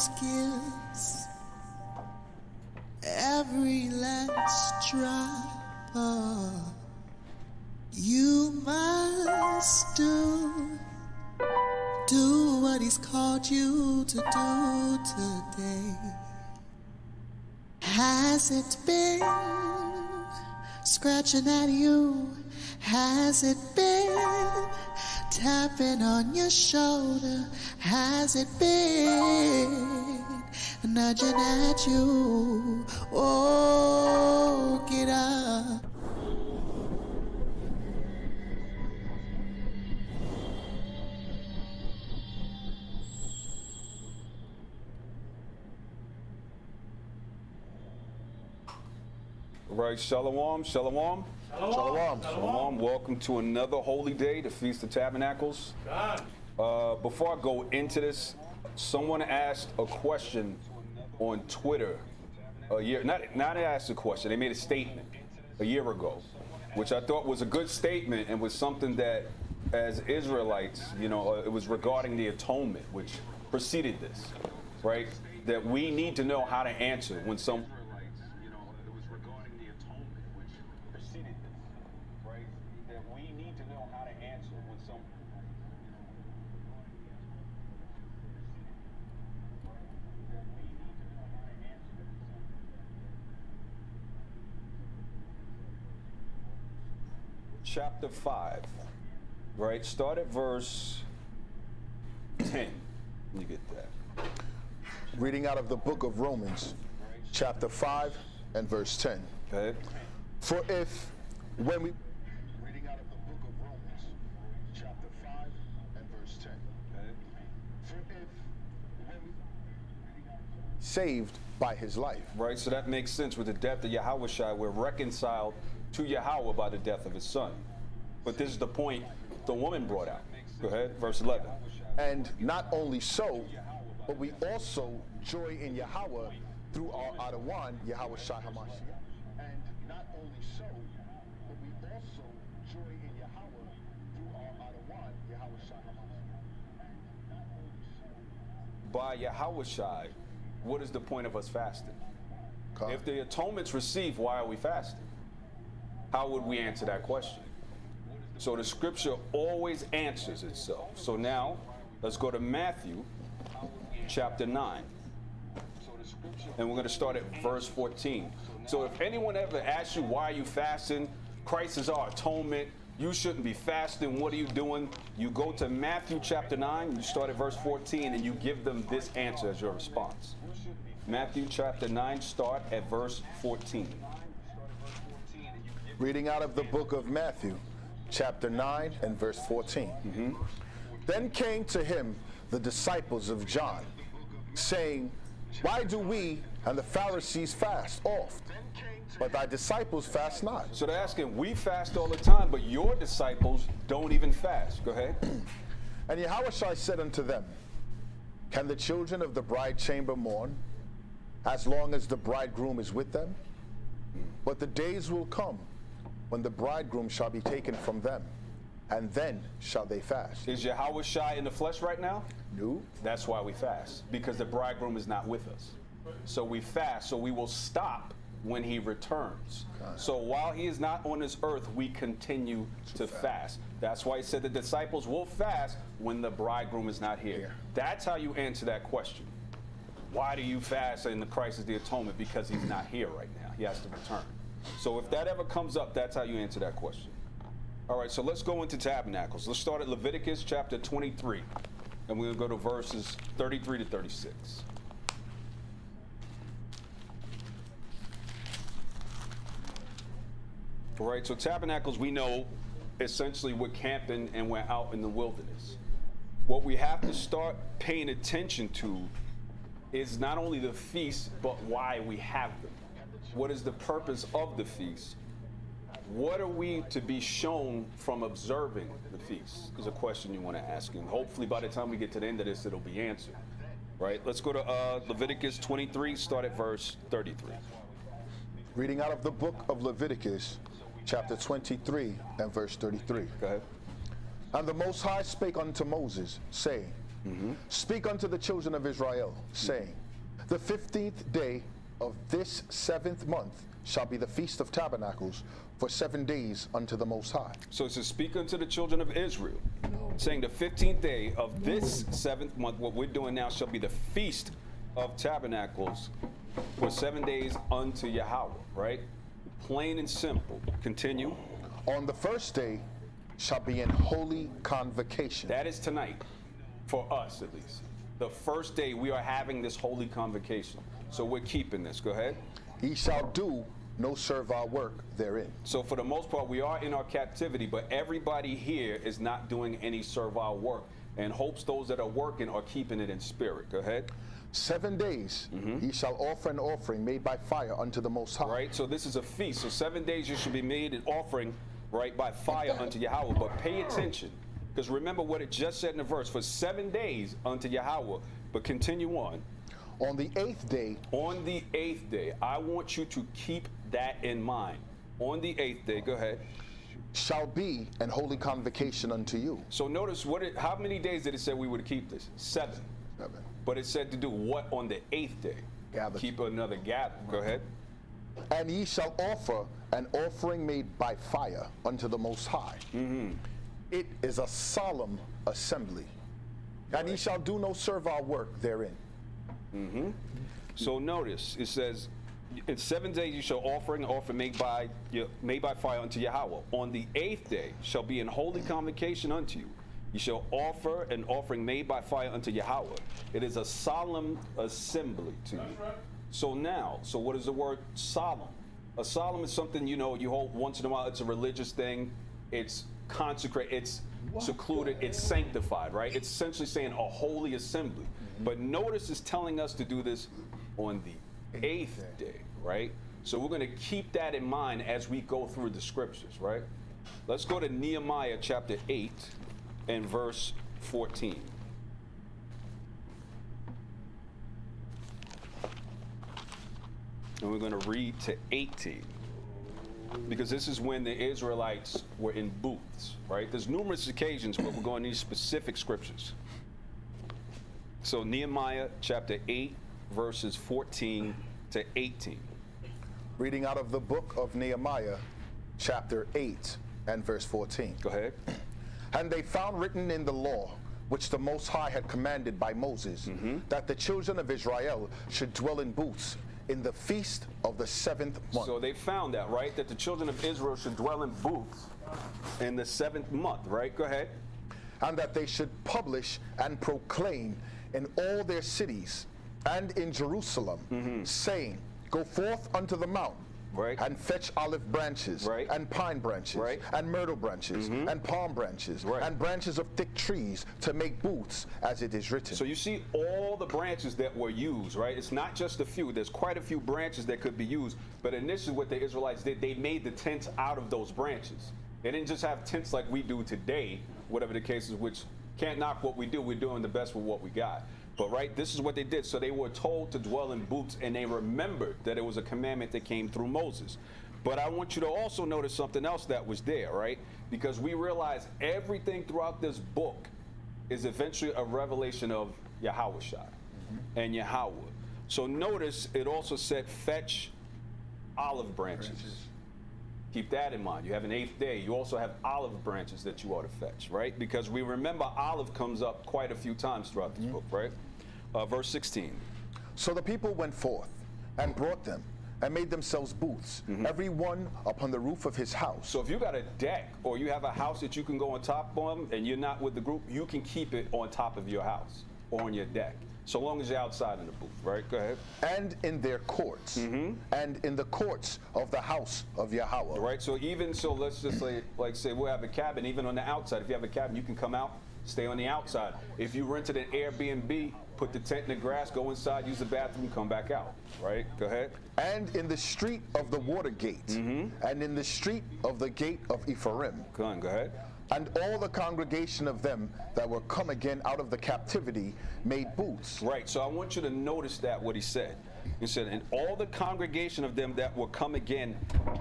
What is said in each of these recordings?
those gifts, every last drop. You must do what he's called you to do today. Has it been scratching at you? Has it been tapping on your shoulder? Has it been nudging at you? Oh, get up. Right, shalom, shalom. Shalom. Shalom. Welcome to another holy day, the Feast of Tabernacles. Before I go into this, someone asked a question on Twitter a year. Not asked a question. They made a statement a year ago, which I thought was a good statement and was something that, as Israelites, it was regarding the atonement, which preceded this, right? That we need to know how to answer when some. Chapter 5, right? Start at verse 10. You get that. Reading out of the book of Romans, chapter 5 and verse 10. Okay. For if, when we... Reading out of the book of Romans, chapter 5 and verse 10. Okay. For if, when we... saved by his life. Right, so that makes sense. With the death of Yashayah, we're reconciled to Yahweh by the death of his son. But this is the point the woman brought out. Go ahead, verse 11. And not only so, but we also joy in Yahweh through our Adawan, Yahshayah HaMashiach. And not only so, but we also joy in Yahweh through our Adawan, Yahshayah HaMashiach. By Yahushai, what is the point of us fasting? Okay. If the atonement's received, why are we fasting? How would we answer that question? So the scripture always answers itself. So now, let's go to Matthew chapter 9. And we're going to start at verse 14. So if anyone ever asks you, why are you fasting? Christ is our atonement. You shouldn't be fasting. What are you doing? You go to Matthew chapter 9, you start at verse 14, and you give them this answer as your response. Matthew chapter 9, start at verse 14. Reading out of the book of Matthew, chapter 9 and verse 14. Mm-hmm. Then came to him the disciples of John, saying, why do we and the Pharisees fast oft, but thy disciples fast not? So they're asking, we fast all the time, but your disciples don't even fast. Go ahead. And Yahushua said unto them, can the children of the bride chamber mourn, as long as the bridegroom is with them? But the days will come when the bridegroom shall be taken from them, and then shall they fast. Is Yahushua in the flesh right now? No. That's why we fast, because the bridegroom is not with us. So we fast, so we will stop when he returns. So while he is not on this earth, we continue to fast. That's why he said the disciples will fast when the bridegroom is not here. That's how you answer that question. Why do you fast and the Christ is the atonement? Because he's not here right now. He has to return. So if that ever comes up, that's how you answer that question. All right, so let's go into Tabernacles. Let's start at Leviticus chapter 23, and we'll go to verses 33 to 36. All right, so Tabernacles, we know essentially we're camping and we're out in the wilderness. What we have to start paying attention to is not only the feast, but why we have them. What is the purpose of the feast? What are we to be shown from observing the feast? Is a question you want to ask, and hopefully by the time we get to the end of this, it'll be answered. Right? Let's go to Leviticus 23, start at verse 33. Reading out of the book of Leviticus, chapter 23 and verse 33. Go ahead. And the Most High spake unto Moses, saying, Speak unto the children of Israel, saying, the 15th day of this 7th month shall be the Feast of Tabernacles for 7 days unto the Most High. So it says, speak unto the children of Israel, saying the 15th day of this 7th month, what we're doing now, shall be the Feast of Tabernacles for 7 days unto Yahweh, right? Plain and simple. Continue. On the first day shall be in holy convocation. That is tonight, for us at least. The first day we are having this holy convocation. So we're keeping this. Go ahead. Ye shall do no servile work therein. So for the most part, we are in our captivity, but everybody here is not doing any servile work, and hopes those that are working are keeping it in spirit. Go ahead. 7 days ye shall offer an offering made by fire unto the Most High. Right, so this is a feast. So 7 days you should be made an offering, right, by fire unto Yahweh. But pay attention, because remember what it just said in the verse, for 7 days unto Yahweh. But continue on. On the 8th day. On the 8th day, I want you to keep that in mind. On the 8th day, go ahead. Shall be an holy convocation unto you. So notice how many days did it say we would keep this? 7. 7. But it said to do what on the 8th day? Gather. Keep another gather. Go ahead. And ye shall offer an offering made by fire unto the Most High. It is a solemn assembly. And ye shall do no servile work therein. So notice, it says, in 7 days you shall offer an offering made by fire unto Yahweh. On the 8th day shall be an holy convocation unto you. You shall offer an offering made by fire unto Yahweh. It is a solemn assembly to you. So what is the word solemn? A solemn is something, you hold once in a while. It's a religious thing. It's consecrated. It's secluded. It's sanctified, right? It's essentially saying a holy assembly. But notice it's telling us to do this on the 8th day, right? So we're going to keep that in mind as we go through the scriptures, right? Let's go to Nehemiah chapter 8 and verse 14. And we're going to read to 18. Because this is when the Israelites were in booths, right? There's numerous occasions where we're going to these specific scriptures. So Nehemiah chapter 8, verses 14 to 18. Reading out of the book of Nehemiah, chapter 8 and verse 14. Go ahead. And they found written in the law, which the Most High had commanded by Moses, that the children of Israel should dwell in booths in the feast of the 7th month. So they found that, right? That the children of Israel should dwell in booths in the 7th month, right? Go ahead. And that they should publish and proclaim in all their cities and in Jerusalem, saying, go forth unto the mount, right, and fetch olive branches, right, and pine branches, right, and myrtle branches, and palm branches, right, and branches of thick trees to make booths, as it is written. So you see all the branches that were used, right? It's not just a few. There's quite a few branches that could be used. But initially what the Israelites did, they made the tents out of those branches. They didn't just have tents like we do today, whatever the case is, which can't knock what we do. We're doing the best with what we got. But right, this is what they did. So they were told to dwell in booths, and they remembered that it was a commandment that came through Moses. But I want you to also notice something else that was there, right? Because we realize everything throughout this book is eventually a revelation of Yahawashai and Yahweh. So notice it also said fetch olive branches. Keep that in mind. You have an 8th day. You also have olive branches that you ought to fetch, right? Because we remember olive comes up quite a few times throughout this book, right? Verse 16. So the people went forth and brought them and made themselves booths, every one upon the roof of his house. So if you got a deck or you have a house that you can go on top of and you're not with the group, you can keep it on top of your house or on your deck, so long as you're outside in the booth, right? Go ahead. And in their courts, and in the courts of the house of Yahweh. Right, so even, so let's just like say we'll have a cabin, even on the outside. If you have a cabin, you can come out, stay on the outside. If you rented an Airbnb, put the tent in the grass, go inside, use the bathroom, come back out, right? Go ahead. And in the street of the water gate, and in the street of the gate of Ephraim. Go ahead. And all the congregation of them that were come again out of the captivity made booths. Right, so I want you to notice that what he said. He said, and all the congregation of them that were come again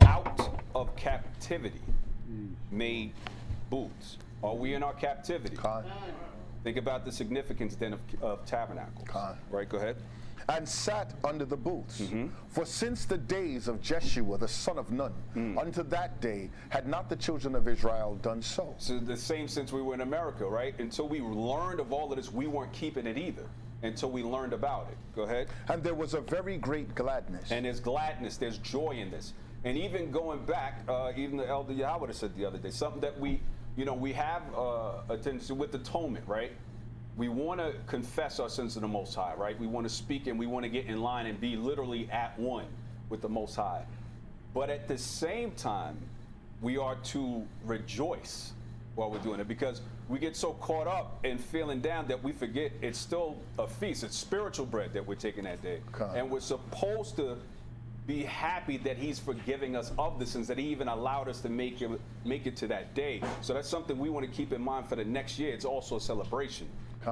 out of captivity made booths. Are we in our captivity? Think about the significance then of tabernacles. Right, go ahead. And sat under the booths. For since the days of Jeshua, the son of Nun, unto that day had not the children of Israel done so. So the same since we were in America, right? Until we learned of all of this, we weren't keeping it either. Until we learned about it. Go ahead. And there was a very great gladness. And there's gladness, there's joy in this. And even going back, even the elder Yahweh said the other day, something that we have a tendency with atonement, right? We want to confess our sins to the Most High, right? We want to speak and we want to get in line and be literally at one with the Most High. But at the same time, we are to rejoice while we're doing it, because we get so caught up in feeling down that we forget it's still a feast. It's spiritual bread that we're taking that day. And we're supposed to be happy that he's forgiving us of the sins, that he even allowed us to make it to that day. So that's something we want to keep in mind for the next year. It's also a celebration.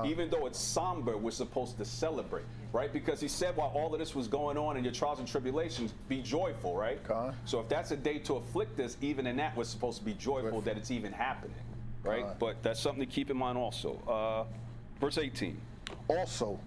Even though it's somber, we're supposed to celebrate, right? Because he said while all of this was going on in your trials and tribulations, be joyful, right? So if that's a day to afflict us, even in that, we're supposed to be joyful that it's even happening, right? But that's something to keep in mind also. Verse 18. Also,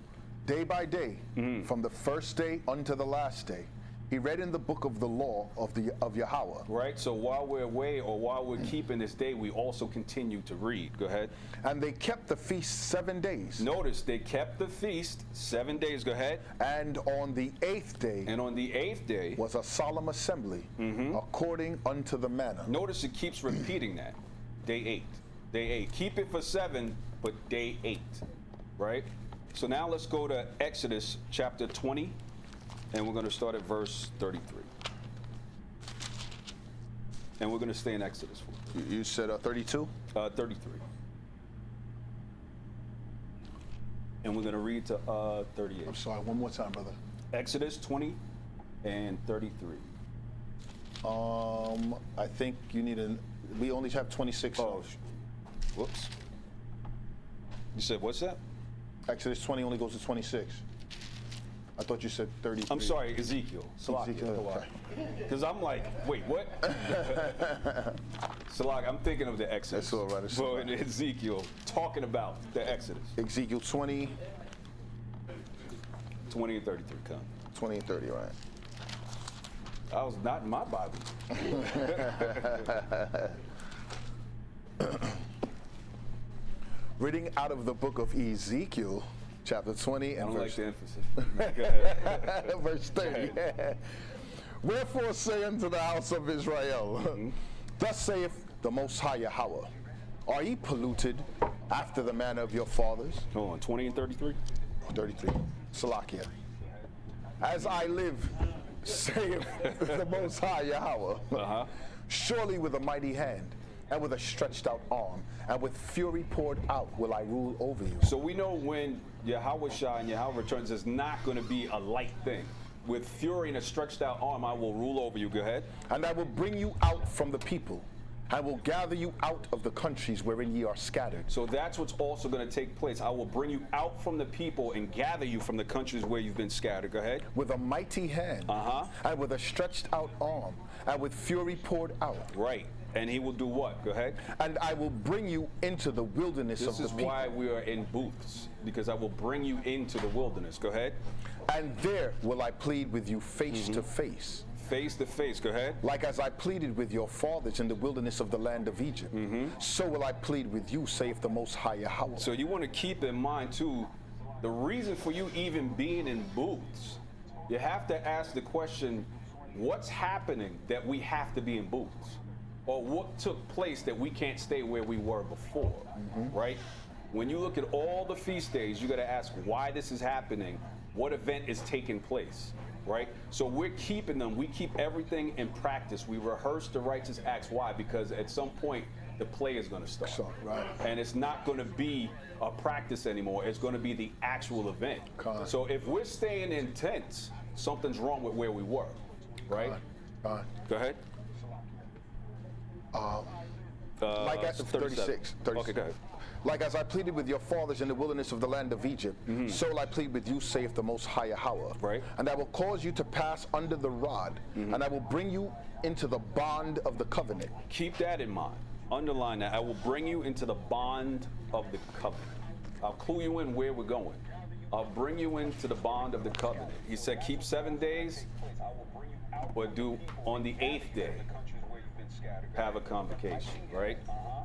day by day, from the first day unto the last day, he read in the book of the law of Yahweh. Right, so while we're away or while we're keeping this day, we also continue to read. Go ahead. And they kept the feast 7 days. Notice they kept the feast 7 days. Go ahead. And on the 8th day. And on the 8th day. Was a solemn assembly according unto the manner. Notice it keeps repeating that. Day 8. Day 8. Keep it for 7, but day 8. Right? So now let's go to Exodus chapter 20. And we're going to start at verse 33. And we're going to stay in Exodus. You said 32? 33. And we're going to read to 38. I'm sorry, one more time, brother. Exodus 20 and 33. I think you need we only have 26. Oh, whoops. You said what's that? Exodus 20 only goes to 26. I thought you said 33. I'm sorry, Ezekiel. Ezekiel, because I'm like, wait, what? Salag, I'm thinking of the Exodus. That's all right. But Ezekiel, talking about the Exodus. Ezekiel 20. 20 and 33, come. 20 and 30, right. I was not in my Bible. Reading out of the book of Ezekiel, chapter 20 and verse, like the emphasis. verse 30. Wherefore say unto the house of Israel, thus saith the Most High Yahweh, are ye polluted after the manner of your fathers? Hold on, 20 and 33? 33. Salakia. As I live, saith the Most High Yahweh, surely with a mighty hand, and with a stretched out arm, and with fury poured out will I rule over you. So we know when Yahawashah and Yahweh returns, it's not going to be a light thing. With fury and a stretched out arm, I will rule over you. Go ahead. And I will bring you out from the people. I will gather you out of the countries wherein ye are scattered. So that's what's also going to take place. I will bring you out from the people and gather you from the countries where you've been scattered. Go ahead. With a mighty hand, and with a stretched out arm, and with fury poured out. Right. And he will do what? Go ahead. And I will bring you into the wilderness of the people. This is why we are in booths, because I will bring you into the wilderness. Go ahead. And there will I plead with you face to face. Face to face. Go ahead. Like as I pleaded with your fathers in the wilderness of the land of Egypt, so will I plead with you, saith the Most High Yahweh. So you want to keep in mind, too, the reason for you even being in booths, you have to ask the question, what's happening that we have to be in booths? Or what took place that we can't stay where we were before, right? When you look at all the feast days, you got to ask why this is happening, what event is taking place, right? So we're keeping them. We keep everything in practice. We rehearse the righteous acts. Why? Because at some point, the play is going to start. Right. And it's not going to be a practice anymore. It's going to be the actual event. So if we're staying in tents, something's wrong with where we were, right? Go ahead. Like at 36. Okay, go ahead. Like as I pleaded with your fathers in the wilderness of the land of Egypt, so will I plead with you, saith the Most High Yahweh. Right. And I will cause you to pass under the rod, and I will bring you into the bond of the covenant. Keep that in mind. Underline that. I will bring you into the bond of the covenant. I'll clue you in where we're going. I'll bring you into the bond of the covenant. He said, keep 7 days, but do on the 8th day, have a convocation, right?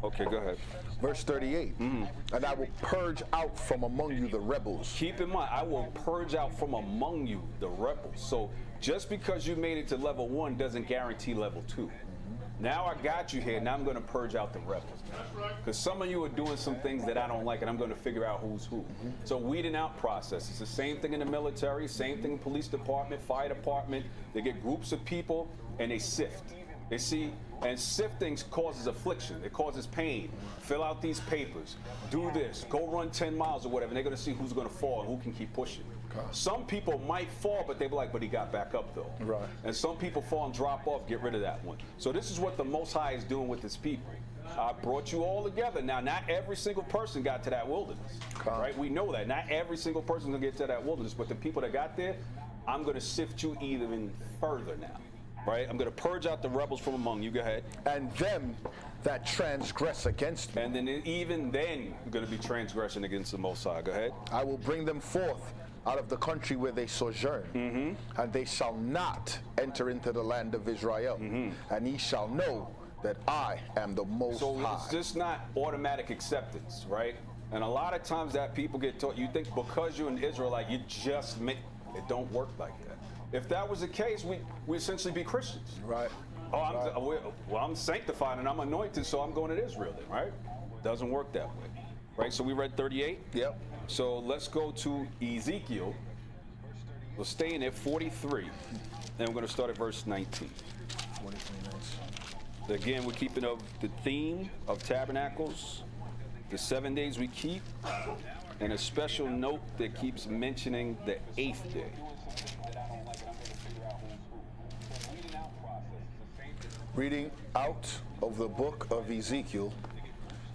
Okay, go ahead. Verse 38, and I will purge out from among you the rebels. Keep in mind, I will purge out from among you the rebels. So just because you made it to level 1 doesn't guarantee level 2. Now I got you here, now I'm going to purge out the rebels. Because some of you are doing some things that I don't like, and I'm going to figure out who's who. So weeding out process. It's the same thing in the military, same thing in police department, fire department. They get groups of people, and they sift. They see, and sifting causes affliction. It causes pain. Fill out these papers. Do this. Go run 10 miles or whatever. And they're going to see who's going to fall and who can keep pushing. Some people might fall, but they be like, but he got back up though. Right. And some people fall and drop off, get rid of that one. So this is what the Most High is doing with his people. I brought you all together. Now, not every single person got to that wilderness, right? We know that. Not every single person gonna get to that wilderness, but the people that got there, I'm gonna sift you even further now, right? I'm gonna purge out the rebels from among you. Go ahead. And them that transgress against me. And then even then, gonna be transgression against the Most High. Go ahead. I will bring them forth out of the country where they sojourn, and they shall not enter into the land of Israel, and ye shall know that I am the Most High. So it's just not automatic acceptance, right? And a lot of times that people get taught, you think because you're an Israelite, you just make, it don't work like that. If that was the case, we essentially be Christians. Right. Oh, I'm sanctified and I'm anointed, so I'm going to Israel then, right? Doesn't work that way, right? So we read 38? Yep. So let's go to Ezekiel. We'll stay in there, 43. And we're going to start at verse 19. 43 minutes. Again, we're keeping up the theme of Tabernacles, the 7 days we keep, and a special note that keeps mentioning the 8th day. Reading out of the book of Ezekiel,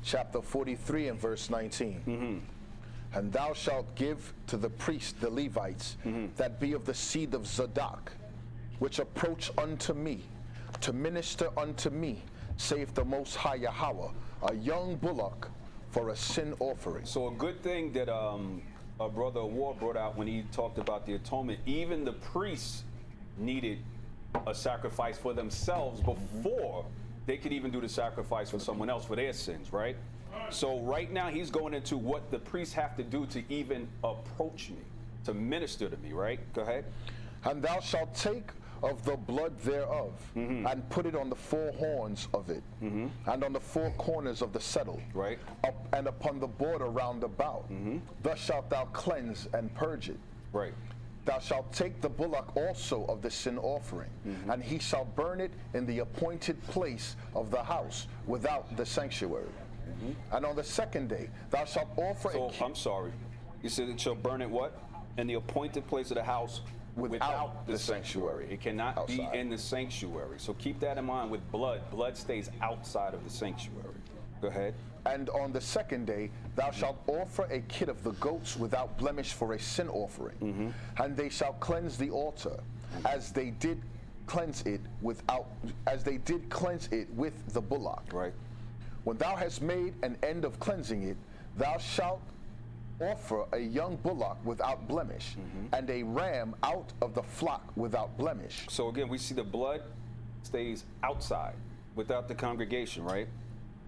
chapter 43 and verse 19. And thou shalt give to the priests, the Levites, that be of the seed of Zadok, which approach unto me, to minister unto me, saith the Most High Yahweh, a young bullock for a sin offering. So a good thing that our brother Ward brought out when he talked about the atonement, even the priests needed a sacrifice for themselves before they could even do the sacrifice for someone else for their sins, right? So right now he's going into what the priests have to do to even approach me, to minister to me, right? Go ahead. And thou shalt take of the blood thereof, and put it on the four horns of it, and on the four corners of the settle, right, up and upon the border round about. Thus shalt thou cleanse and purge it. Right. Thou shalt take the bullock also of the sin offering, and he shall burn it in the appointed place of the house without the sanctuary. And on the second day thou shalt offer I'm sorry. You said it shall burn it what? In the appointed place of the house without the sanctuary. It cannot outside. Be in the sanctuary. So keep that in mind with blood. Blood stays outside of the sanctuary. Go ahead. And on the second day thou shalt offer a kid of the goats without blemish for a sin offering. And they shall cleanse the altar as they did cleanse it with the bullock. Right. When thou hast made an end of cleansing it, thou shalt offer a young bullock without blemish, and a ram out of the flock without blemish. So again, we see the blood stays outside without the congregation, right?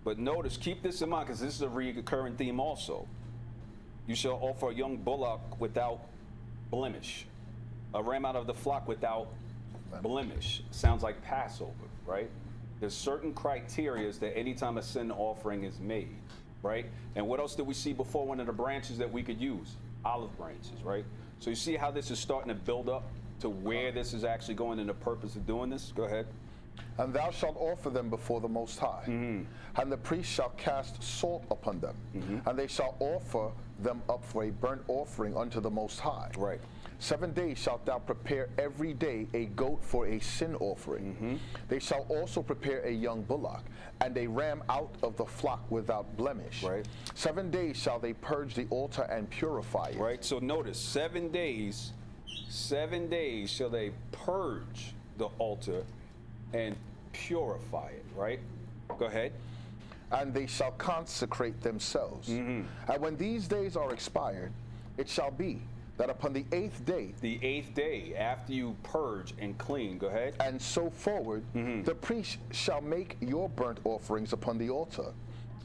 But notice, keep this in mind, because this is a recurring theme also. You shall offer a young bullock without blemish, a ram out of the flock without blemish. Sounds like Passover, right? There's certain criterias that anytime a sin offering is made, right? And what else did we see before? One of the branches that we could use, olive branches, right? So you see how this is starting to build up to where this is actually going and the purpose of doing this? Go ahead. And thou shalt offer them before the Most High, and the priest shall cast salt upon them, and they shall offer them up for a burnt offering unto the Most High. Right. 7 days shalt thou prepare every day a goat for a sin offering. They shall also prepare a young bullock, and a ram out of the flock without blemish. Right. 7 days shall they purge the altar and purify it. Right. So notice, 7 days shall they purge the altar and purify it, right? Go ahead. and they shall consecrate themselves. And when these days are expired, it shall be that upon the 8th day, the 8th day, after you purge and clean, go ahead. and so forward, the priest shall make your burnt offerings upon the altar,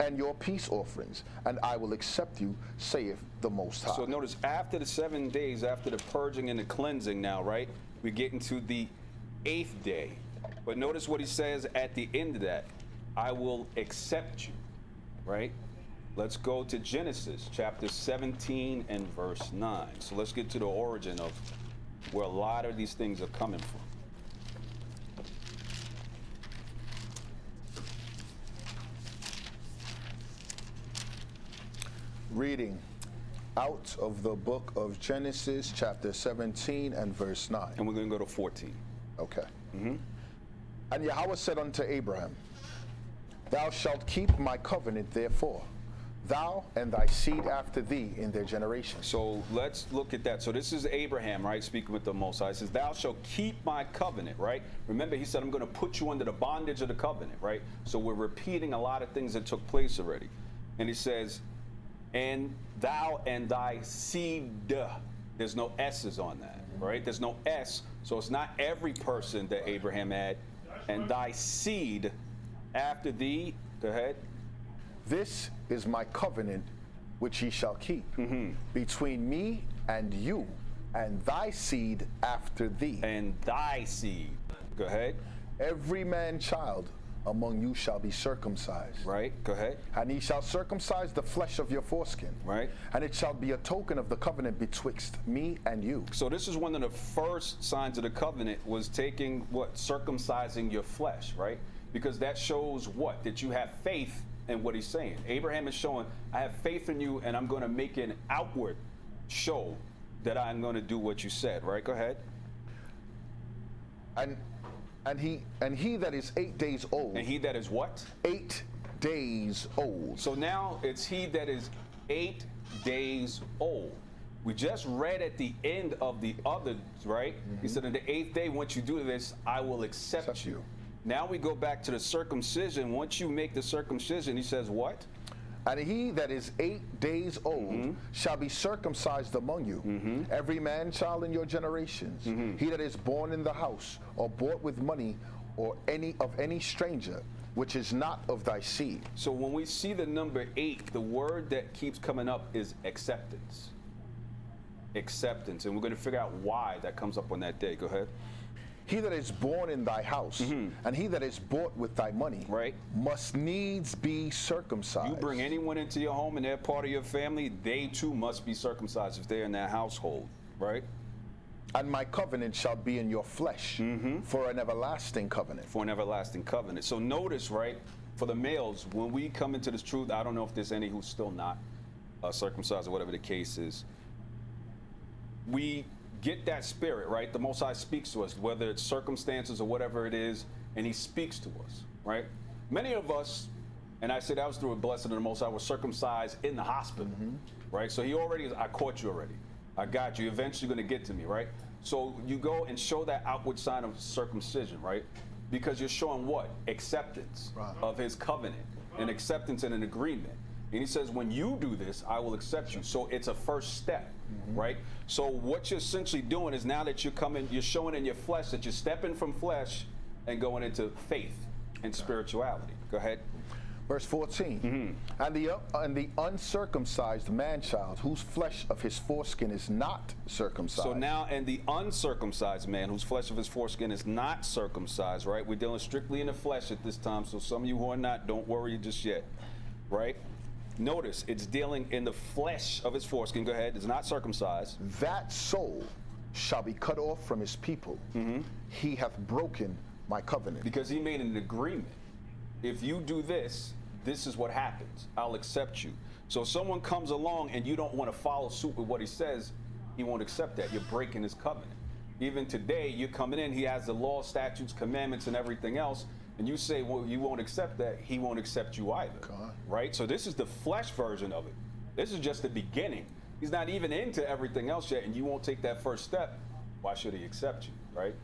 and your peace offerings, and I will accept you, saith the Most High. So notice, after the 7 days, after the purging and the cleansing now, right, we get into the 8th day. But notice what he says at the end of that. I will accept you, right? Let's go to Genesis chapter 17 and verse 9. So let's get to the origin of where a lot of these things are coming from. Reading out of the book of Genesis, chapter 17 and verse 9. And we're going to go to 14. Okay. And Yahweh said unto Abraham, Thou shalt keep my covenant, therefore, thou and thy seed after thee in their generations. So let's look at that. So this is Abraham, right, speaking with the Most High. He says, Thou shalt keep my covenant, right? Remember, he said, I'm going to put you under the bondage of the covenant, right? So we're repeating a lot of things that took place already. And he says, and thou and thy seed. There's no S's on that, right? There's no S. So it's not every person that Abraham had. And thy seed after thee. Go ahead. This is my covenant which ye shall keep between me and you and thy seed after thee. And thy seed. Go ahead. Every man child among you shall be circumcised. Right. Go ahead. And he shall circumcise the flesh of your foreskin. Right. And it shall be a token of the covenant betwixt me and you. So this is one of the first signs of the covenant, was taking what? Circumcising your flesh, right? Because that shows what? That you have faith in what he's saying. Abraham is showing, I have faith in you, and I'm going to make an outward show that I'm going to do what you said, right? Go ahead. And he that is 8 days old. And he that is what? 8 days old. So now it's he that is 8 days old. We just read at the end of the others, right? He said, on the 8th day, once you do this, I will accept you. Now we go back to the circumcision. Once you make the circumcision, he says what? And he that is 8 days old shall be circumcised among you, every man child in your generations. He that is born in the house, or bought with money, or any stranger, which is not of thy seed. So when we see the number 8, the word that keeps coming up is acceptance. Acceptance. And we're going to figure out why that comes up on that day. Go ahead. He that is born in thy house, and he that is bought with thy money, right, must needs be circumcised. You bring anyone into your home and they're part of your family, they too must be circumcised if they're in that household, right? And my covenant shall be in your flesh for an everlasting covenant. For an everlasting covenant. So notice, right, for the males, when we come into this truth, I don't know if there's any who's still not circumcised or whatever the case is. We get that spirit, right? The Most High speaks to us, whether it's circumstances or whatever it is, and he speaks to us, right? Many of us, and I said that was through a blessing of the Most High, were circumcised in the hospital, right? So he already, I caught you already. I got you. Eventually going to get to me, right? So you go and show that outward sign of circumcision, right? Because you're showing what? Acceptance of his covenant, and acceptance and an agreement. And he says, when you do this, I will accept you. So it's a first step, right? So what you're essentially doing is, now that you're coming, you're showing in your flesh that you're stepping from flesh and going into faith and spirituality. Go ahead. Verse 14. And the uncircumcised man-child, whose flesh of his foreskin is not circumcised. So now, and the uncircumcised man, whose flesh of his foreskin is not circumcised, right? We're dealing strictly in the flesh at this time. So some of you who are not, don't worry just yet, right? Notice, it's dealing in the flesh of his foreskin. Go ahead. It's not circumcised. That soul shall be cut off from his people. He hath broken my covenant. Because he made an agreement. If you do this, this is what happens. I'll accept you. So if someone comes along and you don't want to follow suit with what he says, he won't accept that. You're breaking his covenant. Even today, you're coming in, he has the law, statutes, commandments, and everything else, and you say, well, you won't accept that, he won't accept you either, right? So this is the flesh version of it. This is just the beginning. He's not even into everything else yet, and you won't take that first step. Why should he accept you, right?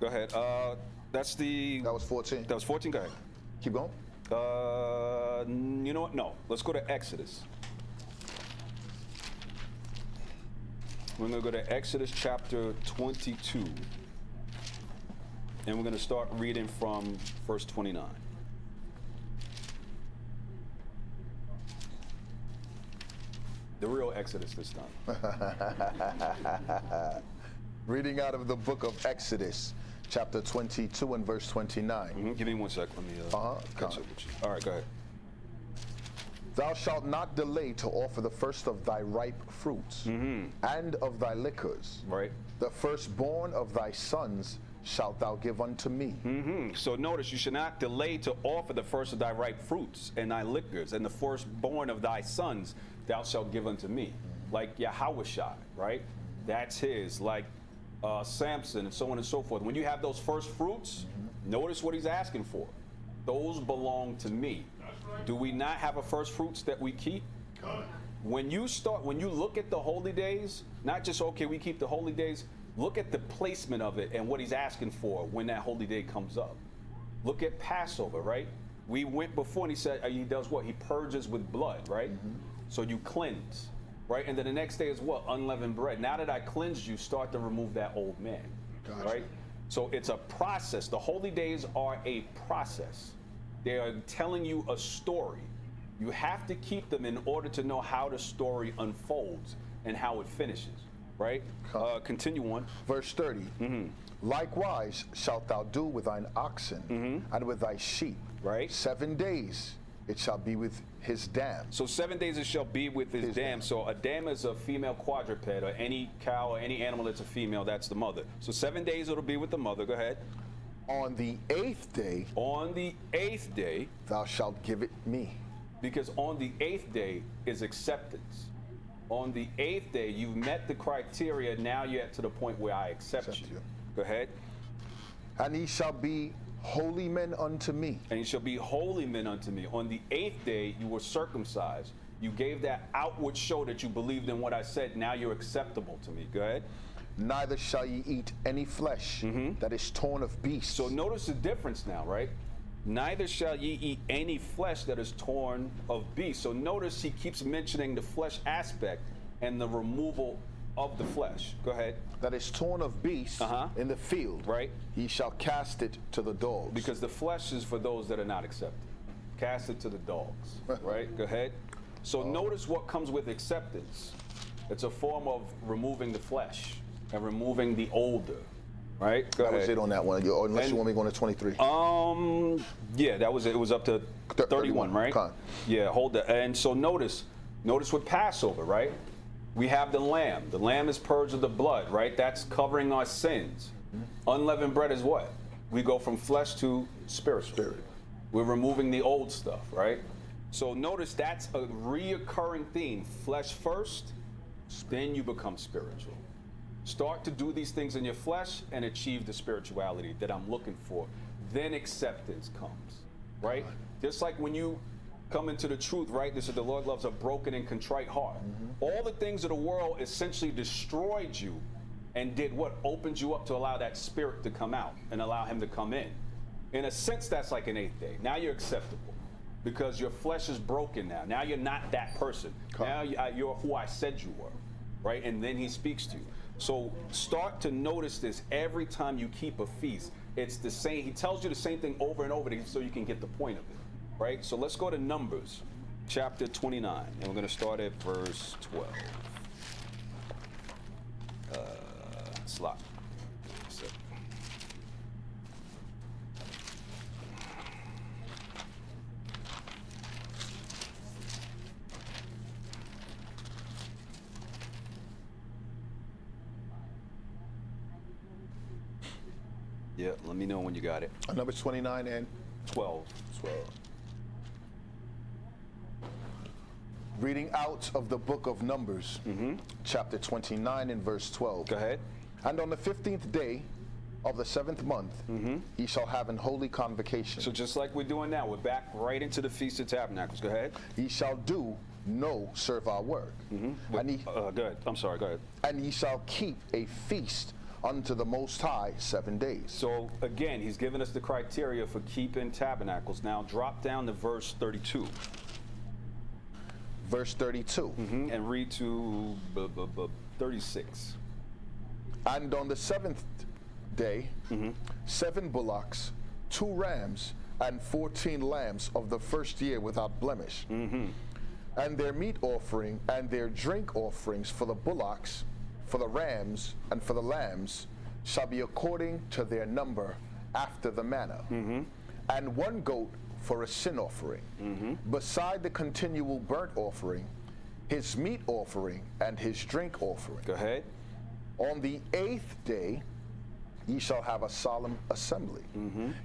Go ahead. That was 14. That was 14. Go ahead. Keep going. You know what? No. Let's go to Exodus. We're going to go to Exodus chapter 22. And we're going to start reading from verse 29. The real Exodus this time. Reading out of the book of Exodus, chapter 22 and verse 29. Give me 1 sec. Let me catch up with you. All right, go ahead. Thou shalt not delay to offer the first of thy ripe fruits and of thy liquors. Right. The firstborn of thy sons shalt thou give unto me. So notice, you should not delay to offer the first of thy ripe fruits and thy liquors, and the firstborn of thy sons thou shalt give unto me. Like Yashayah, right? That's his. Like Samson and so on and so forth. When you have those first fruits, notice what he's asking for. Those belong to me. Do we not have a first fruits that we keep? When you look at the holy days, not just, okay, we keep the holy days, look at the placement of it and what he's asking for when that holy day comes up. Look at Passover, right? We went before and he said, he does what? He purges with blood, right? So you cleanse, right? And then the next day is what? Unleavened bread. Now that I cleansed you, start to remove that old man, right? So it's a process. The holy days are a process. They are telling you a story. You have to keep them in order to know how the story unfolds and how it finishes, right? Continue on. Verse 30. Likewise shalt thou do with thine oxen and with thy sheep. Right. 7 days it shall be with his dam. So 7 days it shall be with his dam. So a dam is a female quadruped, or any cow or any animal that's a female, that's the mother. So 7 days it'll be with the mother. Go ahead. On the 8th day. On the 8th day. Thou shalt give it me. Because on the 8th day is acceptance. On the 8th day, you've met the criteria. Now you're to the point where I accept you. Go ahead. And ye shall be holy men unto me. And ye shall be holy men unto me. On the 8th day, you were circumcised. You gave that outward show that you believed in what I said. Now you're acceptable to me. Go ahead. Neither shall ye eat any flesh that is torn of beasts. So notice the difference now, right? Neither shall ye eat any flesh that is torn of beasts. So notice he keeps mentioning the flesh aspect and the removal of the flesh. Go ahead. That is torn of beasts in the field. Right. He shall cast it to the dogs. Because the flesh is for those that are not accepted. Cast it to the dogs. Right? Go ahead. So notice what comes with acceptance. It's a form of removing the flesh and removing the older. Right? Go ahead. That was it on that one. Unless you want me going to 23. Yeah, that was it. It was up to 31, right? Yeah, hold that. And so notice with Passover, right? We have the lamb. The lamb is purged of the blood, right? That's covering our sins. Unleavened bread is what? We go from flesh to spiritual. We're removing the old stuff, right? So notice that's a reoccurring theme. Flesh first, then you become spiritual. Start to do these things in your flesh and achieve the spirituality that I'm looking for. Then acceptance comes, right? Just like when you come into the truth, right? This is the Lord loves a broken and contrite heart. All the things of the world essentially destroyed you and did what? Opened you up to allow that spirit to come out and allow him to come in. In a sense, that's like an 8th day. Now you're acceptable because your flesh is broken now. Now you're not that person. Now you're who I said you were, right? And then he speaks to you. So start to notice this every time you keep a feast. It's the same. He tells you the same thing over and over so you can get the point of it, right? So let's go to Numbers, chapter 29, and we're going to start at verse 12. Slot. Yeah, let me know when you got it. Numbers 29 and 12. Reading out of the book of Numbers, chapter 29 and verse 12. Go ahead. And on the 15th day of the 7th month, ye shall have an holy convocation. So just like we're doing now, we're back right into the Feast of Tabernacles. Go ahead. Ye shall do no servile work. Go ahead. I'm sorry, go ahead. And ye shall keep a feast unto the Most High 7 days. So again, he's given us the criteria for keeping tabernacles. Now drop down to verse 32. Verse 32. And read to 36. And on the 7th day, 7 bullocks, 2 rams, and 14 lambs of the first year without blemish. And their meat offering and their drink offerings for the bullocks, for the rams, and for the lambs shall be according to their number after the manner. And 1 goat for a sin offering, beside the continual burnt offering, his meat offering, and his drink offering. Go ahead. On the 8th day, ye shall have a solemn assembly.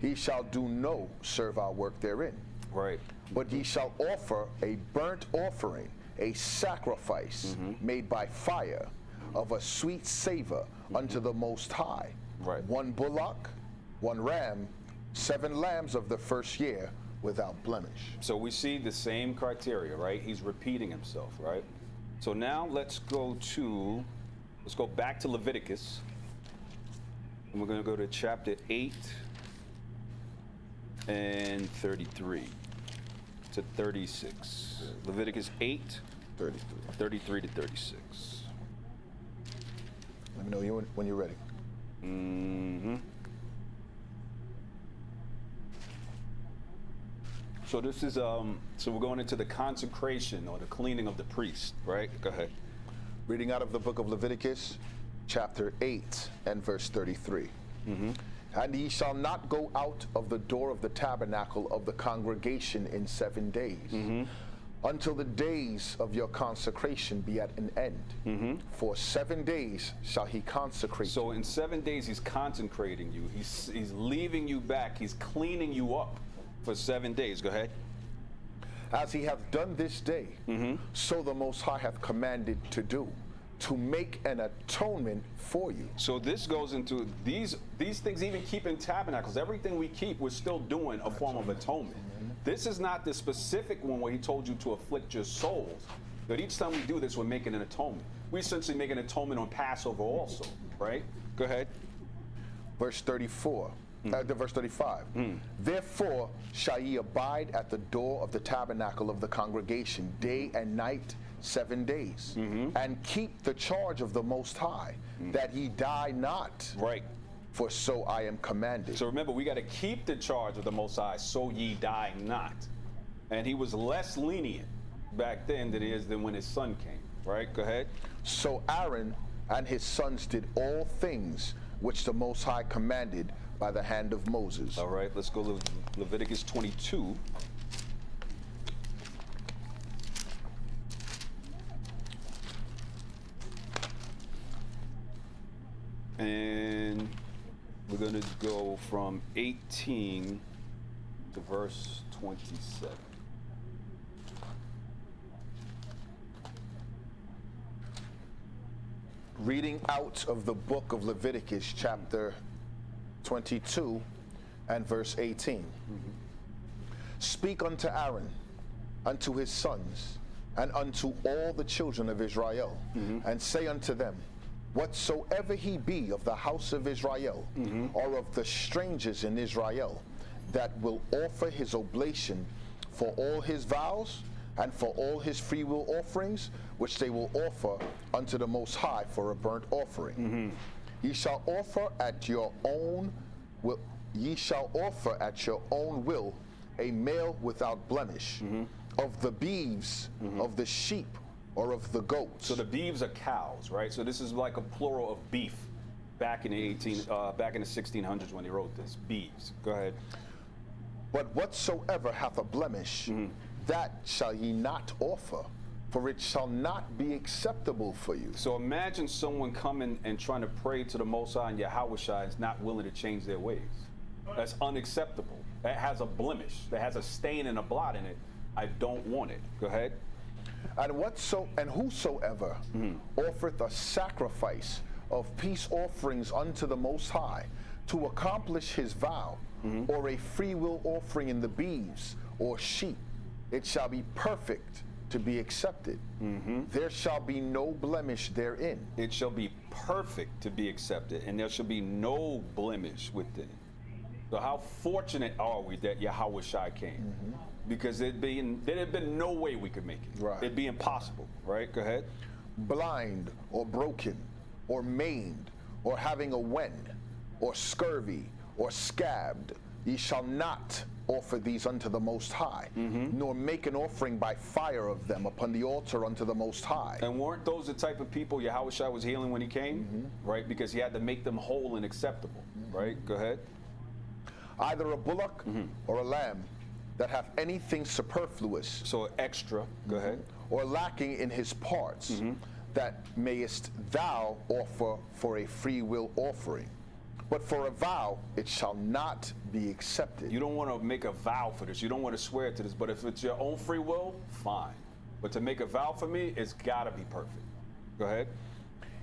Ye shall do no servile work therein. Right. But ye shall offer a burnt offering, a sacrifice made by fire, of a sweet savor unto the Most High. Right. 1 bullock, 1 ram, 7 lambs of the first year without blemish. So we see the same criteria, right? He's repeating himself, right? So now let's go back to Leviticus. And we're going to go to chapter 8 and 33 to 36. Leviticus 8, 33 to 36. Let me know when you're ready. So this is so we're going into the consecration or the cleaning of the priest, right? Go ahead. Reading out of the book of Leviticus, chapter 8 and verse 33. And ye shall not go out of the door of the tabernacle of the congregation in 7 days, until the days of your consecration be at an end. For 7 days shall he consecrate. So in 7 days he's consecrating you. He's leaving you back. He's cleaning you up for 7 days. Go ahead. As he hath done this day, so the Most High hath commanded to do, to make an atonement for you. So this goes into these things, even keeping tabernacles. Everything we keep, we're still doing a form of atonement. This is not the specific one where he told you to afflict your souls. But each time we do this, we're making an atonement. We essentially make an atonement on Passover also, right? Go ahead. Verse 34. Verse 35. Therefore shall ye abide at the door of the tabernacle of the congregation day and night 7 days, and keep the charge of the Most High, that ye die not. Right. For so I am commanded. So remember, we got to keep the charge of the Most High, so ye die not. And he was less lenient back then than he is than when his son came. Right? Go ahead. So Aaron and his sons did all things which the Most High commanded by the hand of Moses. All right, let's go to Leviticus 22. And we're going to go from 18 to verse 27. Reading out of the book of Leviticus, chapter 22 and verse 18. Speak unto Aaron, unto his sons, and unto all the children of Israel, and say unto them, whatsoever he be of the house of Israel, or of the strangers in Israel, that will offer his oblation for all his vows, and for all his freewill offerings, which they will offer unto the Most High for a burnt offering. Ye shall offer at your own will. Ye shall offer at your own will a male without blemish, of the beeves, of the sheep, or of the goats. So the beeves are cows, right? So this is like a plural of beef back in the 1600s when they wrote this. Beeves. Go ahead. But whatsoever hath a blemish, that shall ye not offer, for it shall not be acceptable for you. So imagine someone coming and trying to pray to the Most High and Yahweh is not willing to change their ways. That's unacceptable. That has a blemish. That has a stain and a blot in it. I don't want it. Go ahead. And whosoever offereth a sacrifice of peace offerings unto the Most High to accomplish his vow, or a freewill offering in the beeves or sheep, it shall be perfect to be accepted. There shall be no blemish therein. It shall be perfect to be accepted, and there shall be no blemish within it. So how fortunate are we that Yahawashai came? Because there had been no way we could make it. Right. It'd be impossible, right? Go ahead. Blind or broken or maimed or having a wen or scurvy or scabbed, ye shall not offer these unto the Most High, nor make an offering by fire of them upon the altar unto the Most High. And weren't those the type of people Yahawashai was healing when he came? Right? Because he had to make them whole and acceptable, right? Go ahead. Either a bullock or a lamb that hath anything superfluous. So extra, go ahead. Or lacking in his parts, that mayest thou offer for a free will offering. But for a vow, it shall not be accepted. You don't want to make a vow for this. You don't want to swear to this. But if it's your own free will, fine. But to make a vow for me, it's got to be perfect. Go ahead.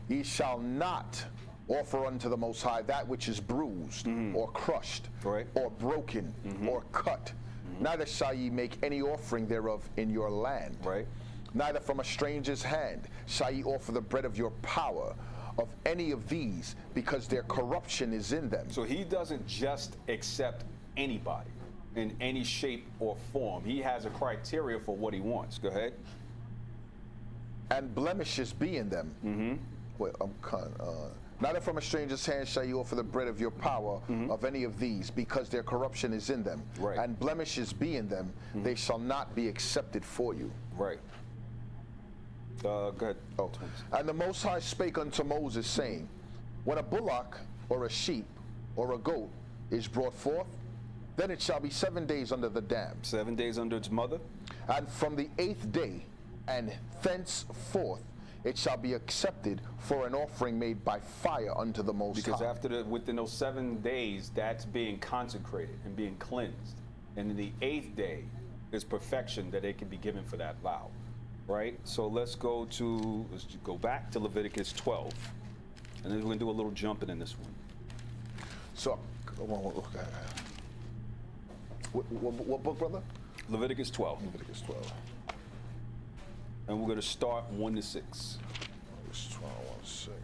Ye shall not offer unto the Most High that which is bruised, or crushed, Right. or broken, or cut. Neither shall ye make any offering thereof in your land. Right. Neither from a stranger's hand shall ye offer the bread of your power of any of these, because their corruption is in them. So he doesn't just accept anybody in any shape or form. He has a criteria for what he wants. Go ahead. And blemishes be in them. Wait, neither from a stranger's hand shall you offer the bread of your power of any of these, because their corruption is in them. Right. And blemishes be in them, they shall not be accepted for you. Right. Go ahead. Oh. And the Most High spake unto Moses, saying, when a bullock or a sheep or a goat is brought forth, then it shall be 7 days under the dam. 7 days under its mother. And from the 8th day and thenceforth it shall be accepted for an offering made by fire unto the Most Because High. after within those 7 days, that's being consecrated and being cleansed. And in the 8th day is perfection that it can be given for that vow. Right? So let's go back to Leviticus 12. And then we're going to do a little jumping in this one. So, what book, brother? Leviticus 12. Leviticus 12. And we're going to start 1 to 6. Leviticus 12, 1 to 6.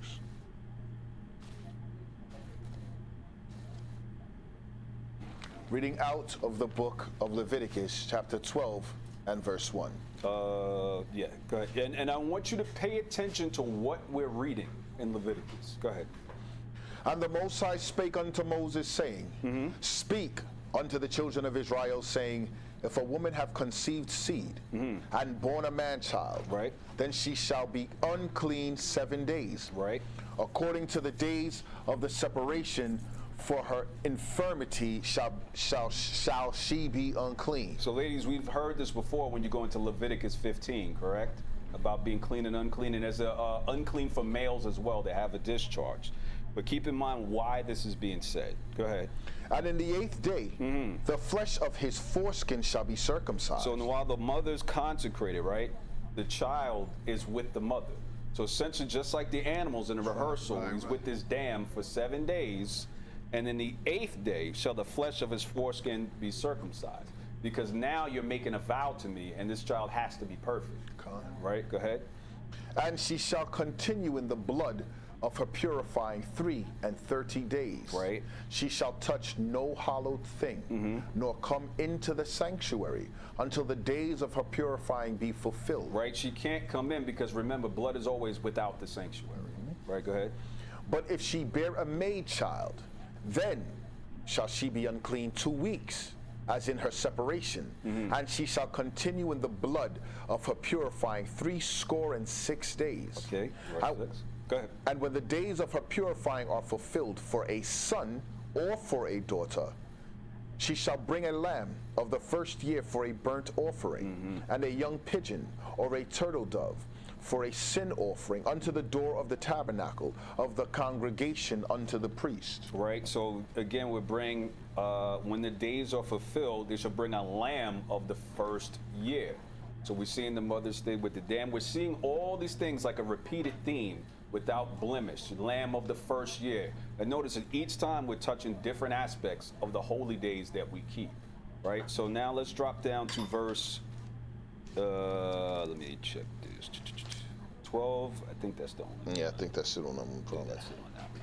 Reading out of the book of Leviticus, chapter 12 and verse 1. Yeah, go ahead. And I want you to pay attention to what we're reading in Leviticus. Go ahead. And the Most High spake unto Moses, saying, Speak unto the children of Israel, saying, if a woman have conceived seed and born a man-child, Right. then she shall be unclean 7 days. Right. According to the days of the separation, for her infirmity shall she be unclean. So ladies, we've heard this before when you go into Leviticus 15, correct? About being clean and unclean. And there's a unclean for males as well. They have a discharge. But keep in mind why this is being said. Go ahead. And in the 8th day, the flesh of his foreskin shall be circumcised. So while the mother's consecrated, right, the child is with the mother. So essentially, just like the animals in a rehearsal, he's with his dam for 7 days. And in the 8th day shall the flesh of his foreskin be circumcised. Because now you're making a vow to me, and this child has to be perfect. Right? Go ahead. And she shall continue in the blood of her purifying 3 and 30 days. Right. She shall touch no hallowed thing, nor come into the sanctuary until the days of her purifying be fulfilled. Right? She can't come in because remember, blood is always without the sanctuary. Right? Go ahead. But if she bear a maid child, then shall she be unclean 2 weeks, as in her separation, and she shall continue in the blood of her purifying 66 days. Okay. Verse 6. Go ahead. And when the days of her purifying are fulfilled for a son or for a daughter, she shall bring a lamb of the first year for a burnt offering, and a young pigeon or a turtle dove for a sin offering unto the door of the tabernacle of the congregation unto the priest. Right. So again, we bring when the days are fulfilled, they shall bring a lamb of the first year. So we're seeing the Mother's Day with the dam. We're seeing all these things like a repeated theme without blemish, lamb of the first year. And notice that each time we're touching different aspects of the holy days that we keep. Right. So now let's drop down to verse Let me check this. 12, I think that's the only. Yeah, I think that's it on that one. Probably. That's it on that one.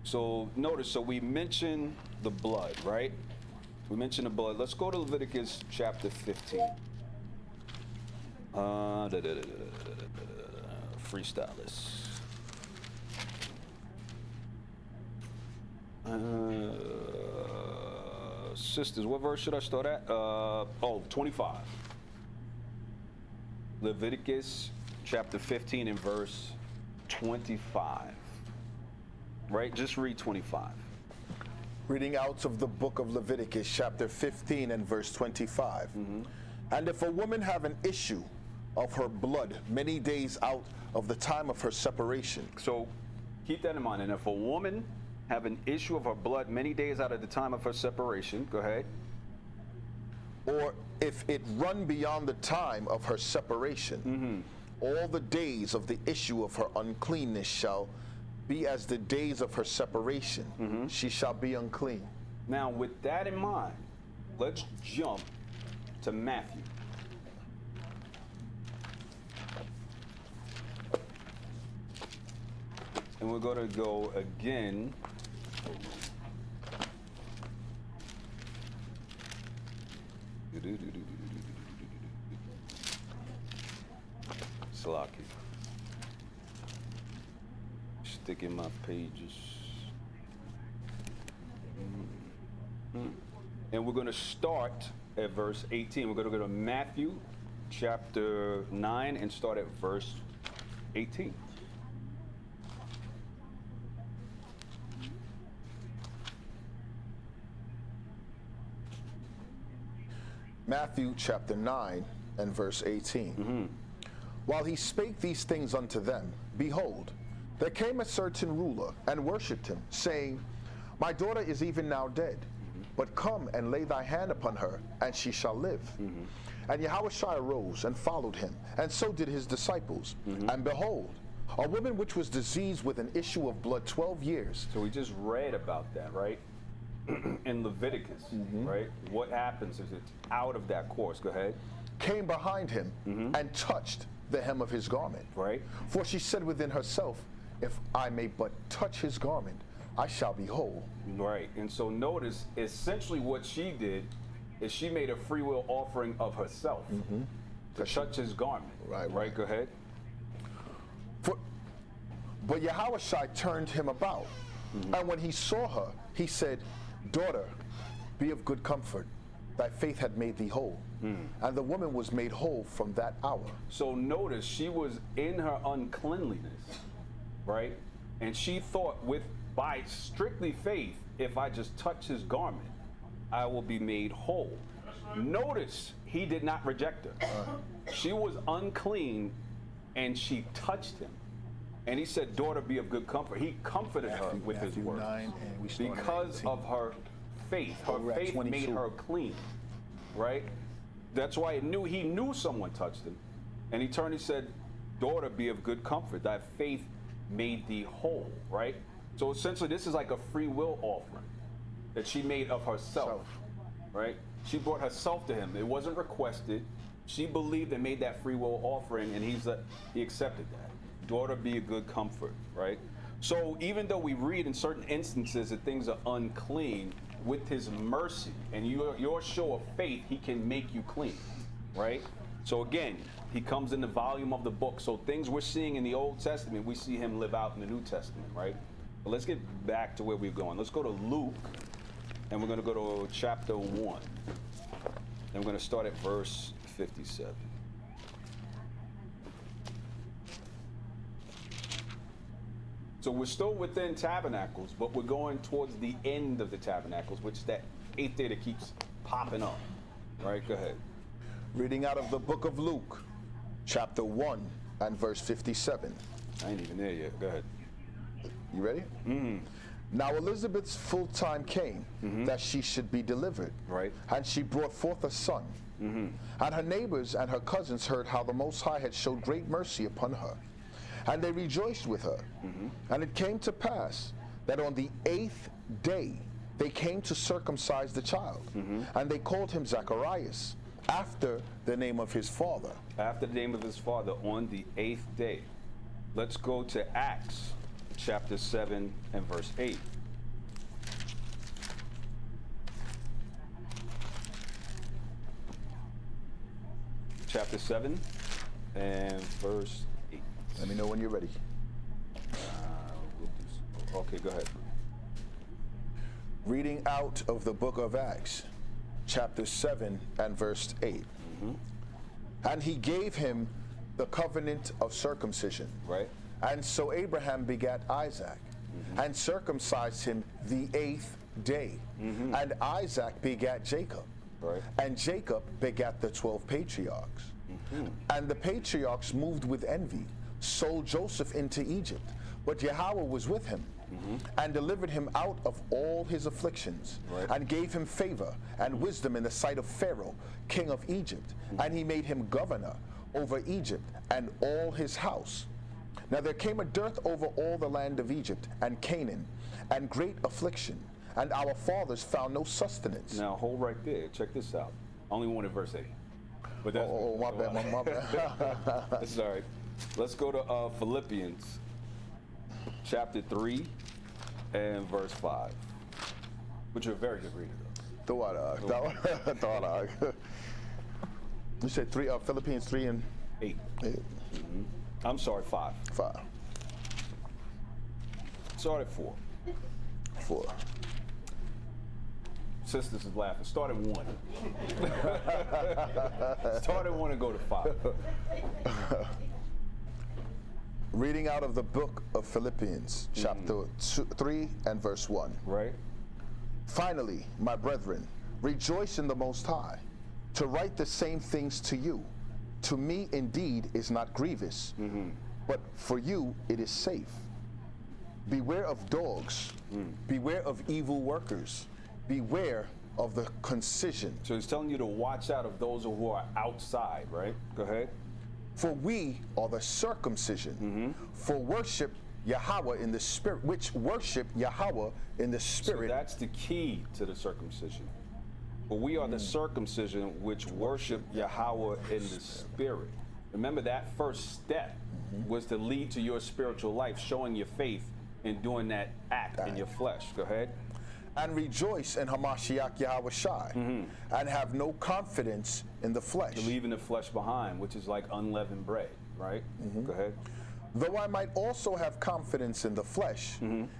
So notice, so we mentioned the blood, right? We mentioned the blood. Let's go to Leviticus chapter 15. Freestylers. Sisters, what verse should I start at? 25. Leviticus chapter 15 and verse 25. Right? Just read 25. Reading out of the book of Leviticus, chapter 15 and verse 25. And if a woman have an issue of her blood many days out of the time of her separation. So keep that in mind. And if a woman have an issue of her blood many days out of the time of her separation, go ahead. Or if it run beyond the time of her separation, all the days of the issue of her uncleanness shall be as the days of her separation. She shall be unclean. Now, with that in mind, let's jump to Matthew. And we're going to go again. Slaki. Stick in my pages. And we're going to start at verse 18. We're going to go to Matthew chapter 9 and start at verse 18. Matthew chapter 9 and verse 18. While he spake these things unto them, behold, there came a certain ruler and worshipped him, saying, My daughter is even now dead, but come and lay thy hand upon her, and she shall live. And Yashayah arose and followed him, and so did his disciples. And behold, a woman which was diseased with an issue of blood 12 years. So we just read about that, right? In Leviticus, right? What happens if it's out of that course? Go ahead. Came behind him and touched the hem of his garment. Right. For she said within herself, if I may but touch his garment, I shall be whole. Right. And so notice, essentially what she did is she made a free will offering of herself to touch his garment. Right. Go ahead. But Yahweh turned him about. And when he saw her, he said, Daughter, be of good comfort. Thy faith had made thee whole. And the woman was made whole from that hour. So notice, she was in her uncleanliness, right? And she thought by strictly faith, if I just touch his garment, I will be made whole. Notice, he did not reject her. She was unclean and she touched him. And he said, Daughter, be of good comfort. He comforted her with his word. Because of her faith. Her faith made her clean, right? That's why he knew someone touched him. And he turned and said, Daughter, be of good comfort. Thy faith made thee whole, right? So essentially, this is like a free will offering that she made of herself, right? She brought herself to him. It wasn't requested. She believed and made that free will offering, and he accepted that. Daughter, be a good comfort, right? So even though we read in certain instances that things are unclean, with his mercy and your show of faith, he can make you clean, right? So again, he comes in the volume of the book. So things we're seeing in the Old Testament, we see him live out in the New Testament, right? But let's get back to where we're going. Let's go to Luke, and we're going to go to chapter 1. And we're going to start at verse 57. So we're still within Tabernacles, but we're going towards the end of the Tabernacles, which is that 8th day that keeps popping up. Right, go ahead. Reading out of the book of Luke, chapter 1 and verse 57. I ain't even there yet. Go ahead. You ready? Now Elizabeth's full time came that she should be delivered. Right. And she brought forth a son. And her neighbors and her cousins heard how the Most High had showed great mercy upon her. And they rejoiced with her. And it came to pass that on the 8th day they came to circumcise the child. And they called him Zacharias. after the name of his father. After the name of his father on the 8th day. Let's go to Acts chapter 7 and verse 8. Chapter 7 and verse 8. Let me know when you're ready. Okay, go ahead. Reading out of the book of Acts, chapter 7 and verse 8. And he gave him the covenant of circumcision. Right. And so Abraham begat Isaac and circumcised him the 8th day. And Isaac begat Jacob. Right. And Jacob begat the 12 patriarchs. And the patriarchs moved with envy, sold Joseph into Egypt. But Yahweh was with him and delivered him out of all his afflictions, Right. and gave him favor and wisdom in the sight of Pharaoh, king of Egypt. And he made him governor over Egypt and all his house. Now there came a dearth over all the land of Egypt and Canaan, and great affliction, and our fathers found no sustenance. Now hold right there. Check this out. Only one in verse 8. But that's Oh, my bad, my bad. That's all right. Let's go to Philippians chapter 3 and verse 5. Which you're a very good reader, though. You said Philippians 3 and 8. 8. I'm sorry, 5. 5. Start at 4. 4. Sisters is laughing. Start at 1. Start at 1 and go to 5. Reading out of the book of Philippians, chapter 3 and verse 1. Right? Finally, my brethren, rejoice in the Most High, to write the same things to you. To me indeed is not grievous, but for you it is safe. Beware of dogs, beware of evil workers, beware of the concision. So he's telling you to watch out of those who are outside, right? Go ahead. For we are the circumcision, for worship Yahweh in the spirit, which worship Yahweh in the spirit. So that's the key to the circumcision. For we are the circumcision which worship Yahweh in the spirit. Remember, that first step was to lead to your spiritual life, showing your faith in doing that act in your flesh. Go ahead. And rejoice in Hamashiach Yahweh and have no confidence in the flesh. Leaving the flesh behind, which is like unleavened bread, right? Go ahead. Though I might also have confidence in the flesh,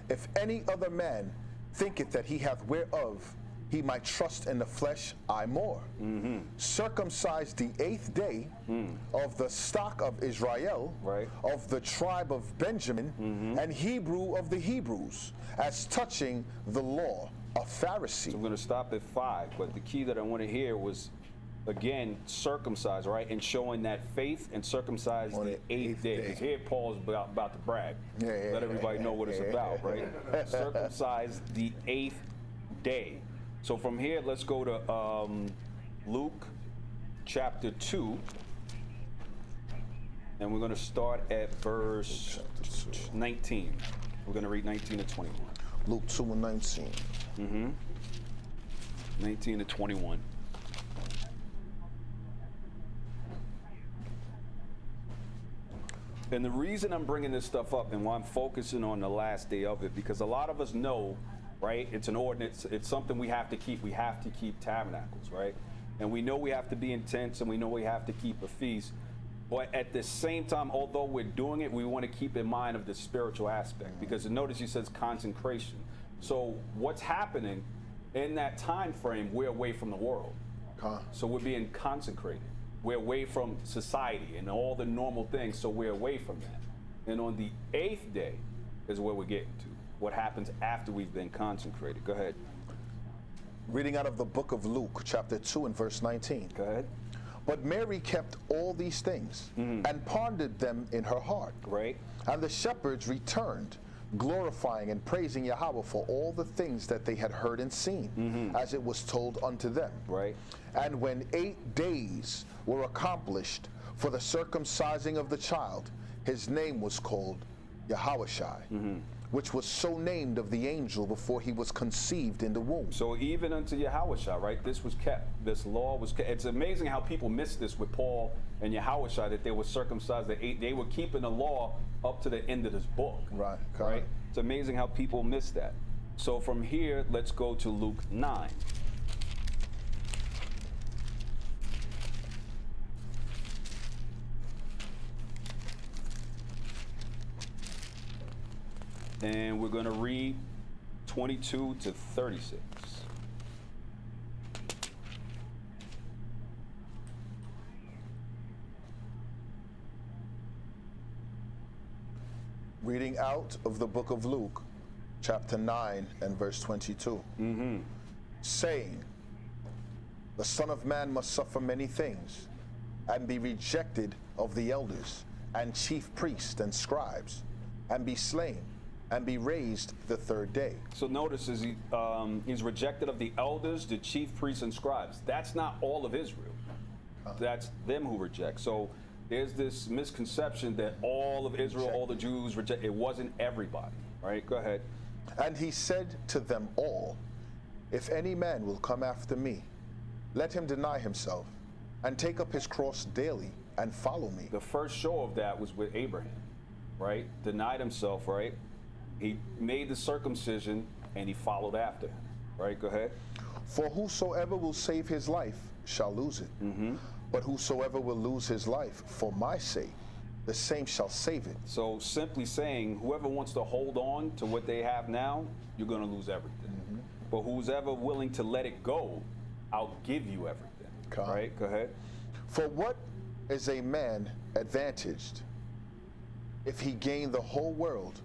if any other man thinketh that he hath whereof he might trust in the flesh, I more. Circumcised the 8th day of the stock of Israel, Right. of the tribe of Benjamin, and Hebrew of the Hebrews, as touching the law, a Pharisee. So I'm going to stop at 5, but the key that I want to hear was, again, circumcised, right? And showing that faith and circumcised On the the 8th day. 8th Because day. here Paul's about to brag. Yeah, Let everybody know what it's about, right? Circumcised the 8th day. So from here, let's go to Luke chapter 2. And we're going to start at verse 19. We're going to read 19 to 21. Luke 2 and 19. 19 to 21. And the reason I'm bringing this stuff up and why I'm focusing on the last day of it, because a lot of us know, right, it's an ordinance, it's something we have to keep. We have to keep tabernacles, right? And we know we have to be intense, and we know we have to keep a feast. But at the same time, although we're doing it, we want to keep in mind of the spiritual aspect, because notice he says consecration. So what's happening in that time frame, we're away from the world. So we're being consecrated. We're away from society and all the normal things, so we're away from that. And on the 8th day is where we're getting to. What happens after we've been consecrated. Go ahead. Reading out of the book of Luke, chapter 2 and verse 19. Go ahead. But Mary kept all these things and pondered them in her heart. Right. And the shepherds returned, glorifying and praising Yahweh for all the things that they had heard and seen, as it was told unto them. Right. And when 8 days were accomplished for the circumcising of the child, his name was called Yashayah, which was so named of the angel before he was conceived in the womb. So even unto Yahawashah, right? This was kept. This law was kept. It's amazing how people miss this with Paul and Yahawashah, that they were circumcised. They were keeping the law up to the end of this book. Right. Right. It's amazing how people miss that. So from here, let's go to Luke 9. And we're going to read 22 to 36. Reading out of the book of Luke, chapter 9 and verse 22. Saying, the Son of Man must suffer many things and be rejected of the elders and chief priests and scribes, and be slain and be raised the third day. So notice he's rejected of the elders, the chief priests and scribes. That's not all of Israel. That's them who reject. So there's this misconception that all of Israel, all the Jews reject. It wasn't everybody, right? Go ahead. And he said to them all, if any man will come after me, let him deny himself and take up his cross daily and follow me. The first show of that was with Abraham, right? Denied himself, right? He made the circumcision and he followed after him, right? Go ahead. For whosoever will save his life shall lose it. But whosoever will lose his life for my sake, the same shall save it. So simply saying, whoever wants to hold on to what they have now, you're going to lose everything. But who's ever willing to let it go, I'll give you everything. Right? Go ahead. For what is a man advantaged if he gain the whole world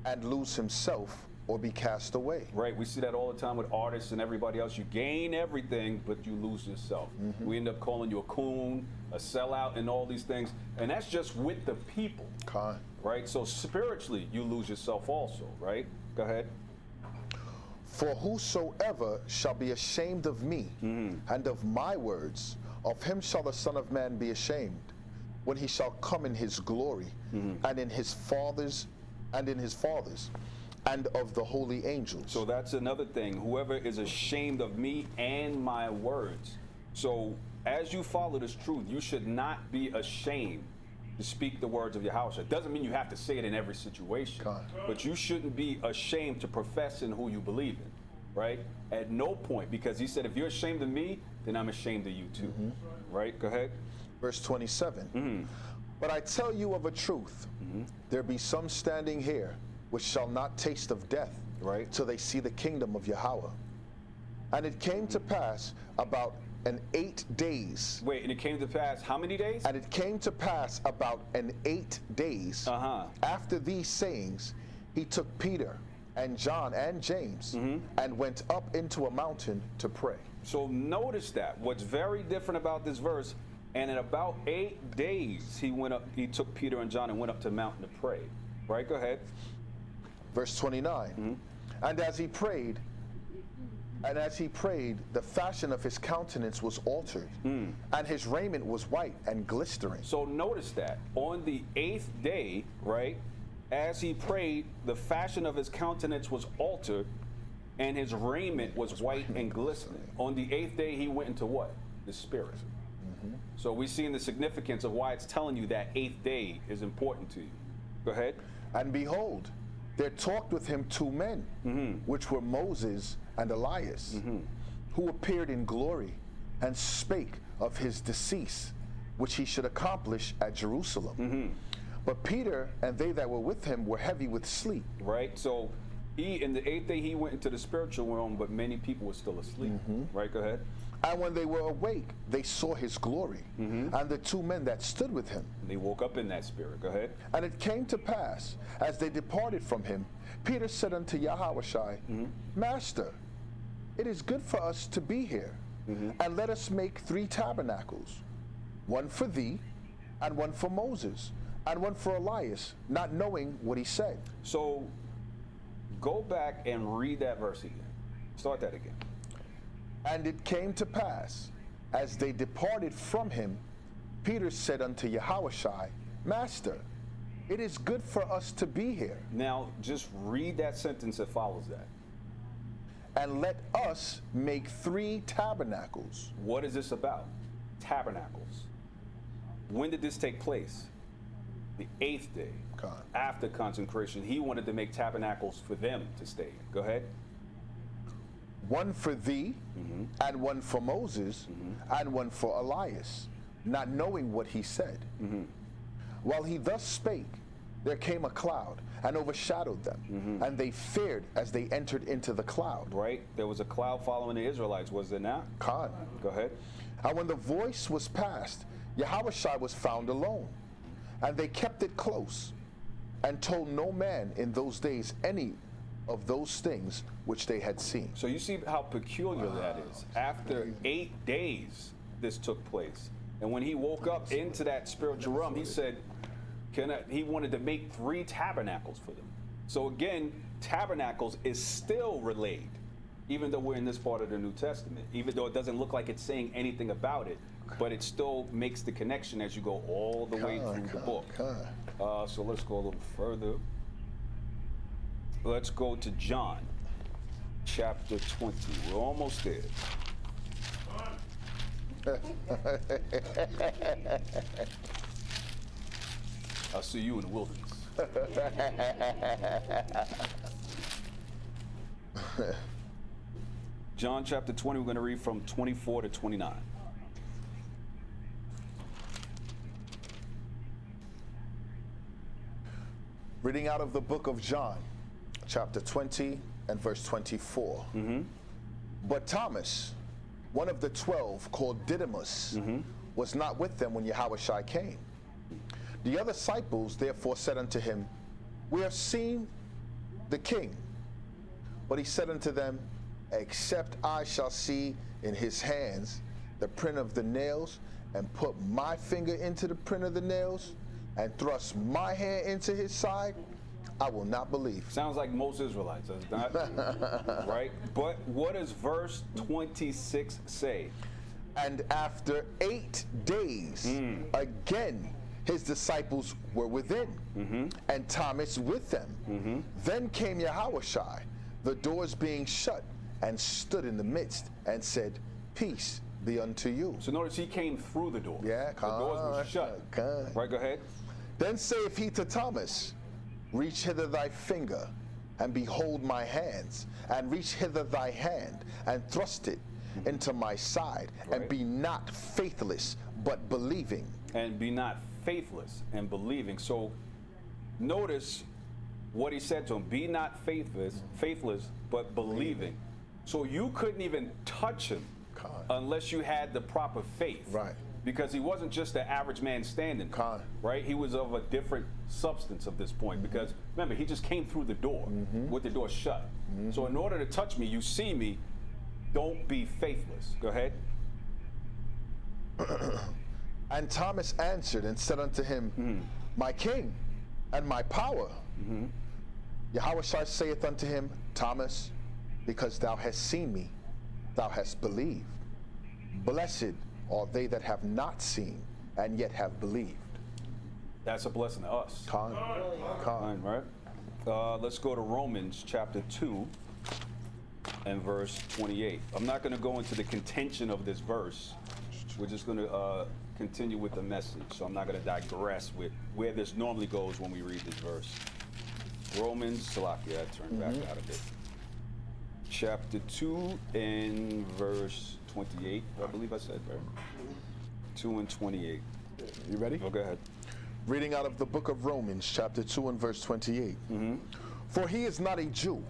and lose himself or be cast away? Right. We see that all the time with artists and everybody else. You gain everything, but you lose yourself. We end up calling you a coon, a sellout, and all these things. And that's just with the people. Right? So spiritually, you lose yourself also. Right? Go ahead. For whosoever shall be ashamed of me and of my words, of him shall the Son of Man be ashamed, when he shall come in his glory and in his fathers and of the holy angels. So that's another thing. Whoever is ashamed of me and my words. So as you follow this truth, you should not be ashamed to speak the words of Yahweh. It doesn't mean you have to say it in every situation, but you shouldn't be ashamed to profess in who you believe in, right? At no point, because he said, if you're ashamed of me, then I'm ashamed of you too, right? Go ahead. Verse 27. But I tell you of a truth, there be some standing here which shall not taste of death, right, till they see the kingdom of Yahweh. And it came to pass about 8 days. Wait, and it came to pass how many days? And it came to pass about 8 days. After these sayings, he took Peter and John and James and went up into a mountain to pray. So notice that. What's very different about this verse, and in about 8 days, he took Peter and John and went up to the mountain to pray. Right, go ahead. Verse 29. And as he prayed, the fashion of his countenance was altered, and his raiment was white and glistering. So notice that on the 8th day, right, as he prayed, the fashion of his countenance was altered, and his raiment was white and glistening. On the 8th day, he went into what? The Spirit. So we're seeing the significance of why it's telling you that 8th day is important to you. Go ahead. And behold, there talked with him 2 men, which were Moses and Elias, who appeared in glory and spake of his decease, which he should accomplish at Jerusalem. But Peter and they that were with him were heavy with sleep. Right. So in the 8th day, he went into the spiritual realm, but many people were still asleep. Right. Go ahead. And when they were awake, they saw his glory, and the 2 men that stood with him. They woke up in that spirit. Go ahead. And it came to pass, as they departed from him, Peter said unto Yahawashai, Master, it is good for us to be here, and let us make 3 tabernacles, one for thee, and one for Moses, and one for Elias, not knowing what he said. So go back and read that verse again. Start that again. And it came to pass, as they departed from him, Peter said unto Yahawashai, Master, it is good for us to be here. Now, just read that sentence that follows that. And let us make 3 tabernacles. What is this about? Tabernacles. When did this take place? The 8th day. After consecration. He wanted to make tabernacles for them to stay in. Go ahead. One for thee, and one for Moses, and one for Elias, not knowing what he said. While he thus spake, there came a cloud and overshadowed them, and they feared as they entered into the cloud. Right? There was a cloud following the Israelites, was there not? Go ahead. And when the voice was past, Yashayah was found alone, and they kept it close, and told no man in those days any of those things which they had seen. So you see how peculiar that is. After 8 days, this took place. And when he woke up into that spiritual realm, he said, he wanted to make 3 tabernacles for them. So again, tabernacles is still relayed, even though we're in this part of the New Testament, even though it doesn't look like it's saying anything about it, but it still makes the connection as you go all the way through the book. So let's go a little further. Let's go to John, chapter 20. We're almost there. I'll see you in the wilderness. John chapter 20, we're going to read from 24 to 29. Reading out of the book of John, chapter 20 and verse 24. But Thomas, one of the 12, called Didymus, was not with them when Yashayah came. The other disciples therefore said unto him, We have seen the King. But he said unto them, Except I shall see in his hands the print of the nails, and put my finger into the print of the nails, and thrust my hand into his side, I will not believe. Sounds like most Israelites, does it not? Right? But what does verse 26 say? And after 8 days, again his disciples were within, and Thomas with them. Then came Yashayah, the doors being shut, and stood in the midst, and said, Peace be unto you. So notice he came through the door. Yeah, the doors were shut. Right, go ahead. Then saith he to Thomas, Reach hither thy finger, and behold my hands, and reach hither thy hand, and thrust it into my side, and be not faithless, but believing. And be not faithless and believing. So notice what he said to him, be not faithless, but believing. So you couldn't even touch him unless you had the proper faith. Right. Because he wasn't just the average man standing. Right? He was of a different substance at this point. Because remember, he just came through the door with the door shut. So in order to touch me, you see me, don't be faithless. Go ahead. And Thomas answered and said unto him, My King and my power. Yashayah saith unto him, Thomas, because thou hast seen me, thou hast believed. Blessed are they that have not seen and yet have believed. That's a blessing to us. Right? Let's go to Romans chapter 2 and verse 28. I'm not going to go into the contention of this verse. We're just going to continue with the message. So I'm not going to digress with where this normally goes when we read this verse. Romans, Salakia, I turned back out of it. Chapter 2 and verse 28, I believe I said, right? 2 and 28. You ready? Oh, go ahead. Reading out of the book of Romans, chapter 2 and verse 28. For he is not a Jew,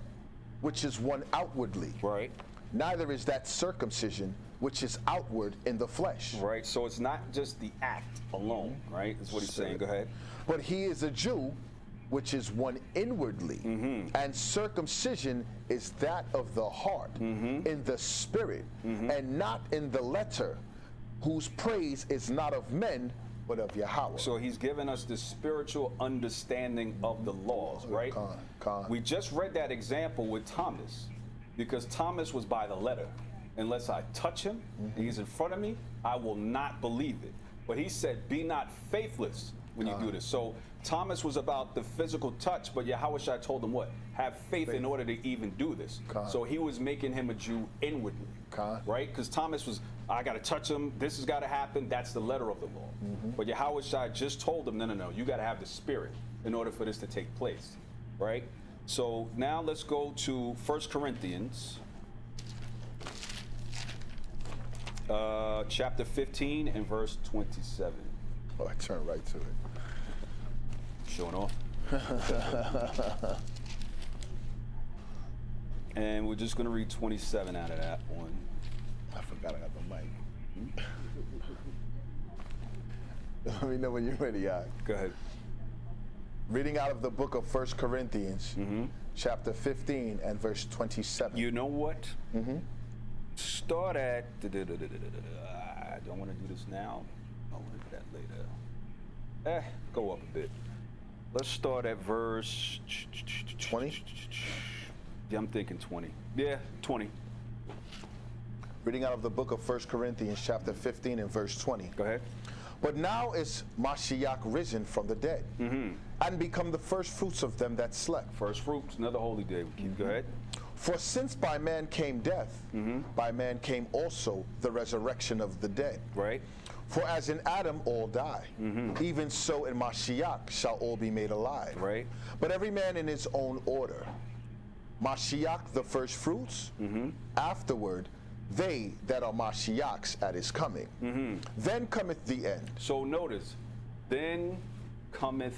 which is one outwardly. Right. Neither is that circumcision, which is outward in the flesh. Right, so it's not just the act alone, right? That's what he's saying. Go ahead. But he is a Jew, which is one inwardly. And circumcision is that of the heart, in the spirit, and not in the letter, whose praise is not of men, but of Yahweh. So he's given us the spiritual understanding of the laws, right? We just read that example with Thomas, because Thomas was by the letter. Unless I touch him, and he's in front of me, I will not believe it. But he said, be not faithless when you do this. So Thomas was about the physical touch, but Yahushua told him what? Have faith in order to even do this. So he was making him a Jew inwardly, right? Because Thomas was, I got to touch him. This has got to happen. That's the letter of the law. But Yahushua just told him, no. You got to have the spirit in order for this to take place, right? So now let's go to 1 Corinthians, chapter 15 and verse 27. Oh, I turned right to it. Showing off. And we're just going to read 27 out of that one. I forgot I got the mic. Let me know when you're ready, Yak. Go ahead. Reading out of the book of 1 Corinthians, chapter 15 and verse 27. You know what? Start at, I don't want to do this now. I want to do that later. Go up a bit. Let's start at verse 20? Yeah, I'm thinking 20. Yeah, 20. Reading out of the book of 1 Corinthians, chapter 15 and verse 20. Go ahead. But now is Mashiach risen from the dead, and become the first fruits of them that slept. First fruits, another holy day. Go ahead. For since by man came death, by man came also the resurrection of the dead. Right. For as in Adam all die, even so in Mashiach shall all be made alive. Right. But every man in his own order. Mashiach the first fruits, afterward they that are Mashiach's at his coming. Then cometh the end. So notice, then cometh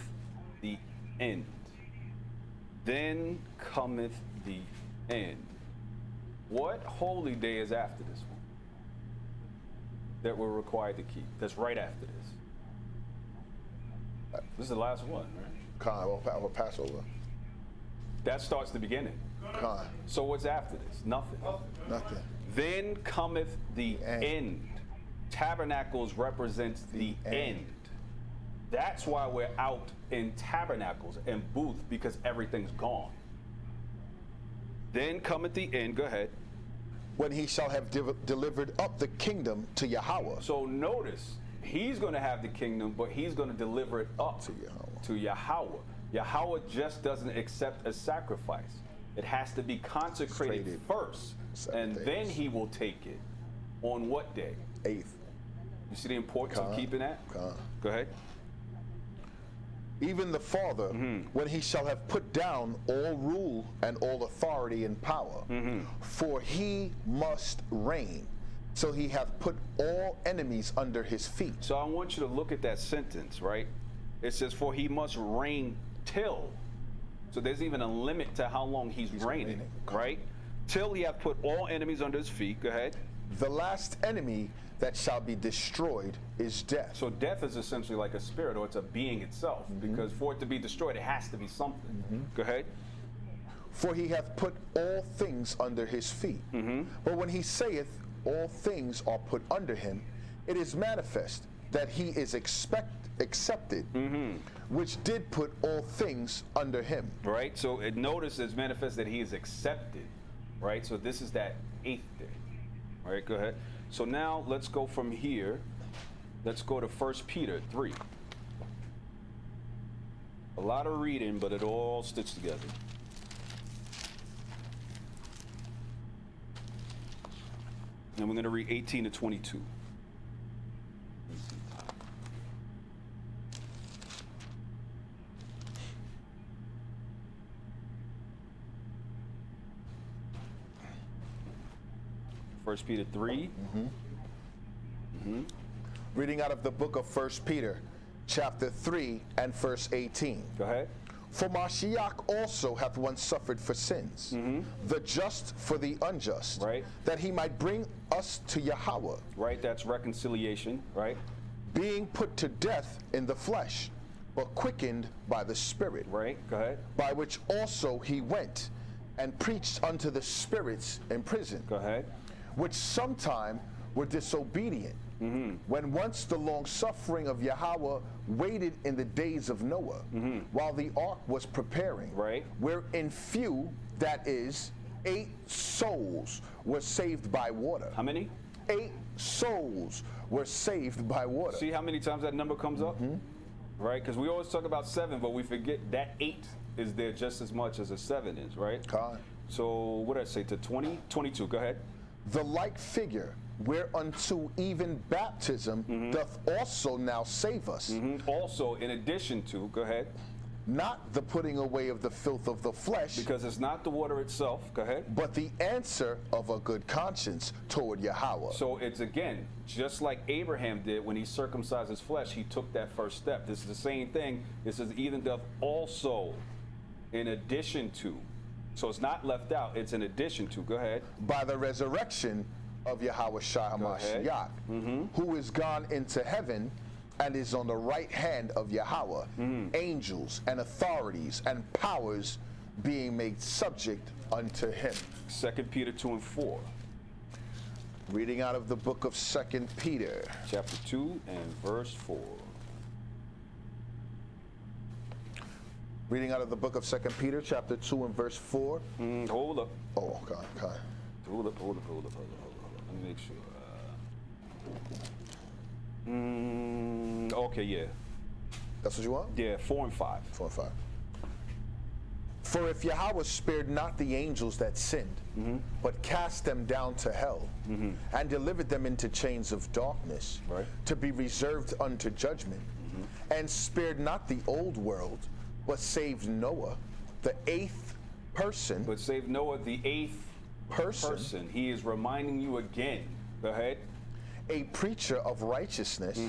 the end. Then cometh the end. What holy day is after this one that we're required to keep? That's right after this. This is the last one, right? Or Passover. That starts the beginning. So what's after this? Nothing. Nothing. Then cometh the end. Tabernacles represents the end. That's why we're out in tabernacles and booth, because everything's gone. Then cometh the end. Go ahead. When he shall have delivered up the kingdom to Yahweh. So notice, he's going to have the kingdom, but he's going to deliver it up to Yahweh. Yahweh just doesn't accept a sacrifice. It has to be consecrated first, and then he will take it. On what day? 8th. You see the importance of keeping that? Go ahead. Even the Father, when he shall have put down all rule and all authority and power, for he must reign. So he hath put all enemies under his feet. So I want you to look at that sentence, right? It says, for he must reign till. So there's even a limit to how long he's reigning, right? Till he hath put all enemies under his feet. Go ahead. The last enemy that shall be destroyed is death. So death is essentially like a spirit, or it's a being itself, because for it to be destroyed, it has to be something. Go ahead. For he hath put all things under his feet. But when he saith all things are put under him, it is manifest that he is accepted, which did put all things under him. Right, so it notice it's manifest that he is accepted, right? So this is that 8th day. All right, go ahead. So now let's go from here. Let's go to 1 Peter 3. A lot of reading, but it all stitched together. And we're going to read 18 to 22. First Peter 3. Reading out of the book of 1 Peter, chapter 3 and verse 18. Go ahead. For Mashiach also hath once suffered for sins, the just for the unjust, right, that he might bring us to Yahweh. Right, that's reconciliation, right? Being put to death in the flesh, but quickened by the Spirit. Right, go ahead. By which also he went and preached unto the spirits in prison. Go ahead. Which sometime were disobedient, when once the long suffering of Yahweh waited in the days of Noah, while the ark was preparing, right, wherein few, that is, 8 souls were saved by water. How many? 8 souls were saved by water. See how many times that number comes up? right? Because we always talk about 7, but we forget that 8 is there just as much as a 7 is, right? God. So what did I say, to 20? 22, go ahead. The like figure whereunto even baptism doth also now save us. Also, in addition to, go ahead. Not the putting away of the filth of the flesh, Because it's not the water itself, go ahead. but the answer of a good conscience toward Yahweh. So it's, again, just like Abraham did when he circumcised his flesh, he took that first step. This is the same thing. This is even doth also, in addition to. So it's not left out, it's in addition to. Go ahead. By the resurrection of Yahawashah ahead. HaMashiach, who is gone into heaven and is on the right hand of Yahweh, angels and authorities and powers being made subject unto him. 2 Peter 2 and 4. Reading out of the book of 2 Peter. Chapter 2 and verse 4. Reading out of the book of 2 Peter, chapter 2 and verse 4. Hold up. Oh, God. Hold up. Let me make sure. Okay, yeah. That's what you want? Yeah, 4 and 5. 4 and 5. For if Yahweh spared not the angels that sinned, but cast them down to hell, and delivered them into chains of darkness, Right. to be reserved unto judgment, and spared not the old world, but saved Noah, the 8th person, But save Noah, the 8th person. He is reminding you again. Go ahead. a preacher of righteousness,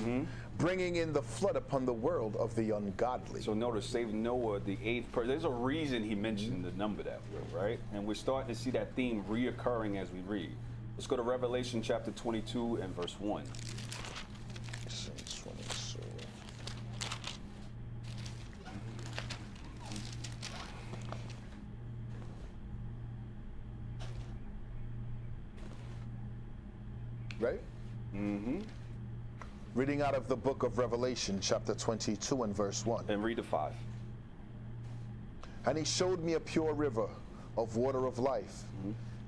bringing in the flood upon the world of the ungodly. So notice, save Noah, the 8th person. There's a reason he mentioned the number that way, right? And we're starting to see that theme reoccurring as we read. Let's go to Revelation chapter 22 and verse 1. Right? Reading out of the book of Revelation, chapter 22 and verse 1. And read the 5. And he showed me a pure river of water of life,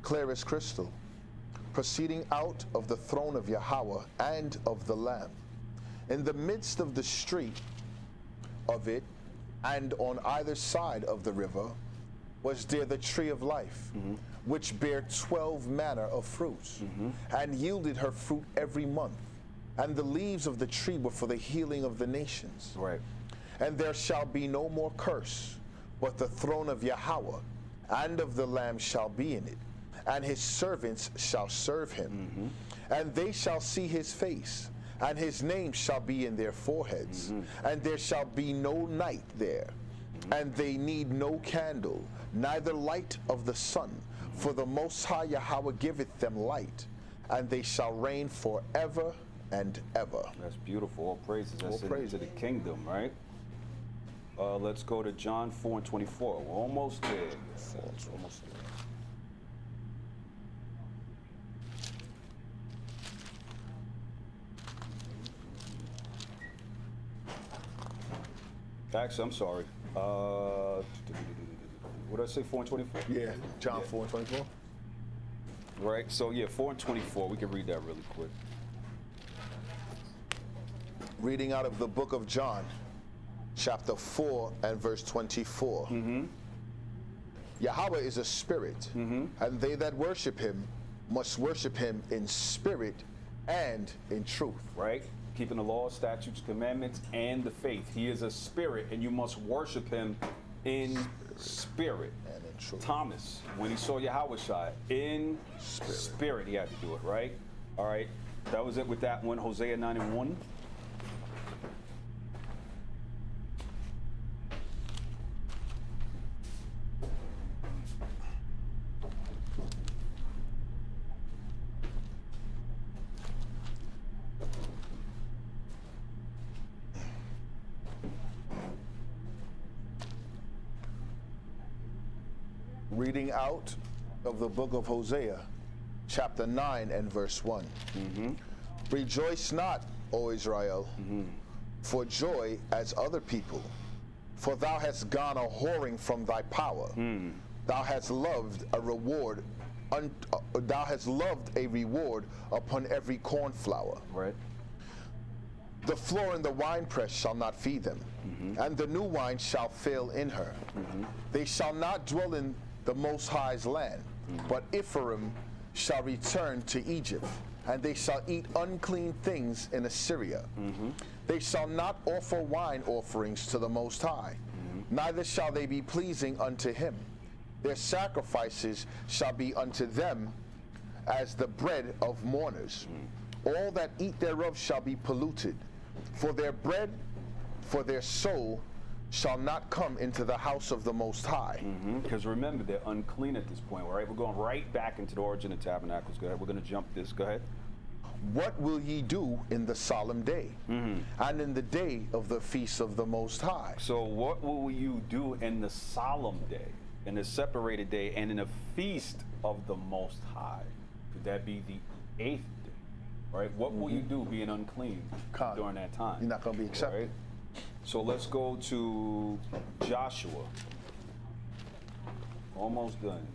clear as crystal, proceeding out of the throne of Yahweh and of the Lamb. In the midst of the street of it, and on either side of the river, was there the tree of life, which bare 12 manner of fruits, and yielded her fruit every month. And the leaves of the tree were for the healing of the nations. Right. And there shall be no more curse, but the throne of Yahweh and of the Lamb shall be in it, and his servants shall serve him. And they shall see his face, and his name shall be in their foreheads. And there shall be no night there, and they need no candle, neither light of the sun, for the Most High Yahweh giveth them light, and they shall reign forever and ever. That's beautiful. All praises. That's All praise. into the kingdom, right? Let's go to John 4 and 24. We're almost there. Almost there. Actually, I'm sorry. What did I say, 4 and 24? Yeah, John 4 and 24. Right, so yeah, 4 and 24. We can read that really quick. Reading out of the book of John, chapter 4 and verse 24. Yahweh is a spirit, and they that worship him must worship him in spirit and in truth. Right? Keeping the law, statutes, commandments, and the faith. He is a spirit, and you must worship him in spirit. And in truth. Thomas, when he saw Yahawashah, in spirit, he had to do it, right? All right, that was it with that one. Hosea 9 and 1. Reading out of the book of Hosea, chapter 9 and verse 1. Rejoice not, O Israel, for joy as other people, for thou hast gone a whoring from thy power. Thou hast loved a reward, thou hast loved a reward upon every cornflower. Right. The floor in the winepress shall not feed them, and the new wine shall fail in her. They shall not dwell in the Most High's land, but Ephraim shall return to Egypt, and they shall eat unclean things in Assyria. They shall not offer wine offerings to the Most High, neither shall they be pleasing unto him. Their sacrifices shall be unto them as the bread of mourners. All that eat thereof shall be polluted. For their bread, for their soul, shall not come into the house of the Most High. Because remember, they're unclean at this point, right? We're going right back into the origin of tabernacles. Go ahead. We're going to jump this. Go ahead. What will ye do in the solemn day, and in the day of the feast of the Most High? So what will you do in the solemn day, in the separated day, and in the feast of the Most High? Could that be the 8th day, right? What will you do being unclean during that time? You're not going to be accepted. Right? So let's go to Joshua. Almost done.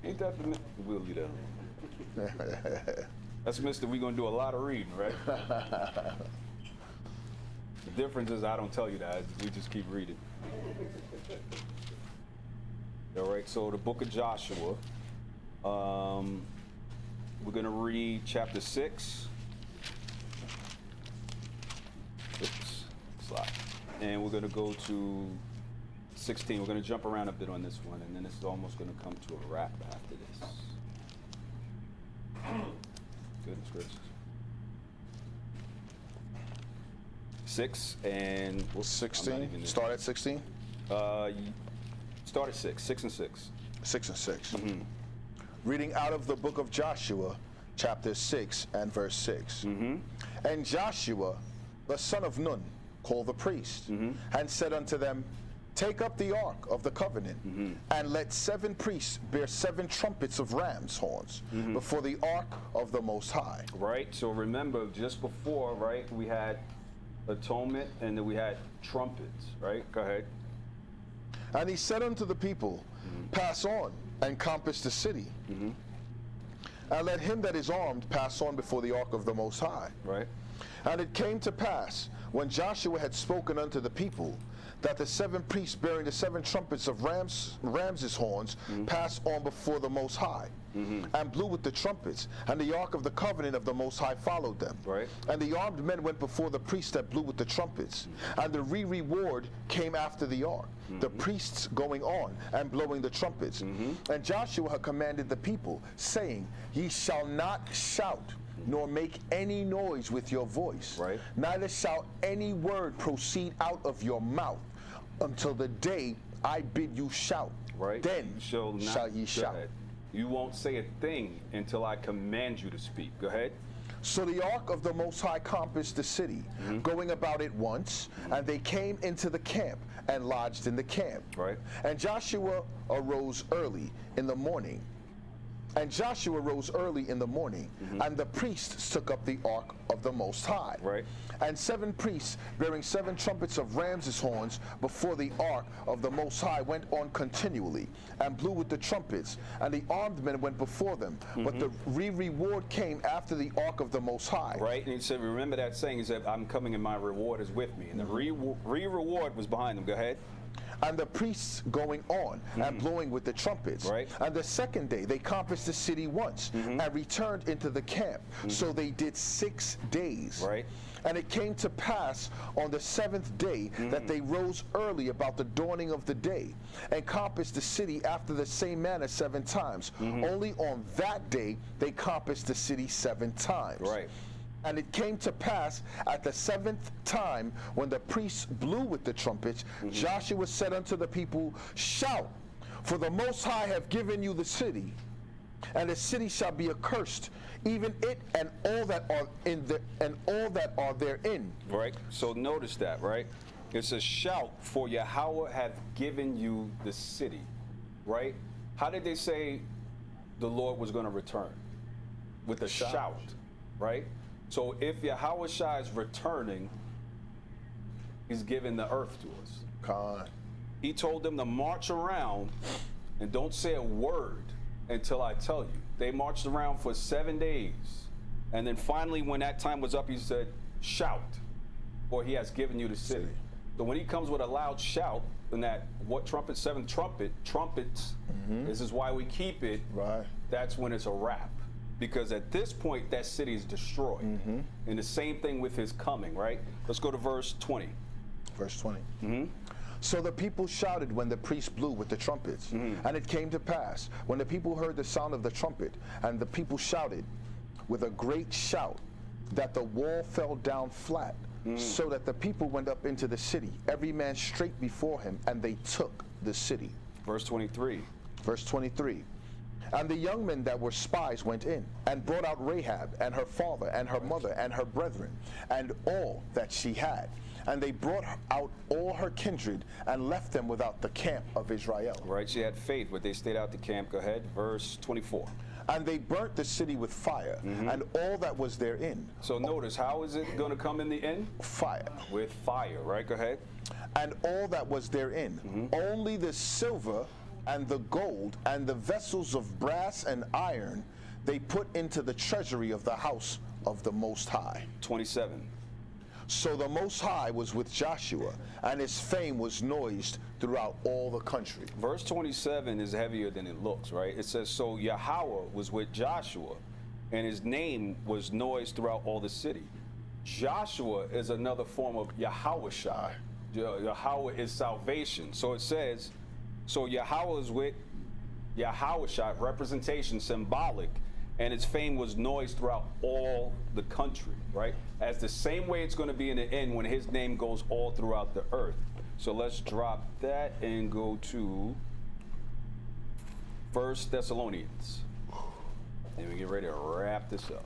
Ain't that the we'll leave that. That's Mr. We're gonna do a lot of reading, right? The difference is I don't tell you that. We just keep reading. All right. So the book of Joshua. We're gonna read chapter 6. Oops, slide. And we're gonna go to 16. We're going to jump around a bit on this one, and then it's almost going to come to a wrap after this. Goodness gracious. 6 and... 16? Start at 16? Start at 6. 6 and 6. 6 and 6. Reading out of the book of Joshua, chapter 6 and verse 6. And Joshua, the son of Nun, called the priest, and said unto them, Take up the ark of the covenant, and let 7 priests bear 7 trumpets of ram's horns before the ark of the Most High. Right. So remember, just before, right, we had atonement, and then we had trumpets. Right. Go ahead. And he said unto the people, Pass on and compass the city, and let him that is armed pass on before the ark of the Most High. Right. And it came to pass, when Joshua had spoken unto the people, that the 7 priests bearing the 7 trumpets of ram's horns passed on before the Most High, and blew with the trumpets, and the ark of the covenant of the Most High followed them. Right. And the armed men went before the priests that blew with the trumpets, and the reward came after the ark, the priests going on and blowing the trumpets. And Joshua had commanded the people, saying, Ye shall not shout, nor make any noise with your voice, neither shall any word proceed out of your mouth until the day I bid you shout. Right. Then shall ye shout. You won't say a thing until I command you to speak. Go ahead. So the ark of the Most High compassed the city, going about it once, and they came into the camp and lodged in the camp. Right. And Joshua arose early in the morning. And the priests took up the ark of the Most High. Right. And 7 priests bearing 7 trumpets of ram's horns before the ark of the Most High went on continually, and blew with the trumpets, and the armed men went before them. But the reward came after the ark of the Most High. Right. And he said, remember that saying, he said, I'm coming and my reward is with me. And the reward was behind them. Go ahead. And the priests going on and blowing with the trumpets. Right. And the second day they compassed the city once and returned into the camp. So they did 6 days. Right. And it came to pass on the 7th day that they rose early about the dawning of the day, and compassed the city after the same manner 7 times. Only on that day they compassed the city 7 times. Right. And it came to pass at the 7th time, when the priests blew with the trumpets, Joshua said unto the people, Shout, for the Most High have given you the city, and the city shall be accursed, even it and all that are in the and all that are therein. Right. So notice that, right? It's a shout, for Yahweh hath given you the city. Right? How did they say the Lord was going to return? With a shout. Right? So if Yahushua is returning, he's giving the earth to us. God. He told them to march around and don't say a word until I tell you. They marched around for 7 days, And then finally, when that time was up, he said, shout, for he has given you the city. So when he comes with a loud shout, and that what trumpet, seventh trumpet, trumpets, this is why we keep it, Right. that's when it's a wrap. Because at this point, that city is destroyed. And the same thing with his coming, right? Let's go to verse 20. Verse 20. So the people shouted when the priest blew with the trumpets. And it came to pass, when the people heard the sound of the trumpet, and the people shouted with a great shout, that the wall fell down flat, so that the people went up into the city, every man straight before him, and they took the city. Verse 23. Verse 23. And the young men that were spies went in, and brought out Rahab, and her father, and her mother, and her brethren, and all that she had. And they brought out all her kindred, and left them without the camp of Israel. Right, she had faith, but they stayed out the camp. Go ahead, verse 24. And they burnt the city with fire, and all that was therein. So notice, how is it going to come in the end? Fire. With fire, right? Go ahead. And all that was therein. Only the silver and the gold and the vessels of brass and iron they put into the treasury of the house of the Most High. 27. So the Most High was with Joshua, and his fame was noised throughout all the country. Verse 27 is heavier than it looks, right? It says, so Yahweh was with Joshua, and his name was noised throughout all the city. Joshua is another form of Yahawashai. Yahweh is salvation. So it says, so Yahweh is with Yahawashai, representation, symbolic, and its fame was noised throughout all the country, right? As the same way it's going to be in the end when his name goes all throughout the earth. So let's drop that and go to 1 Thessalonians. And we get ready to wrap this up.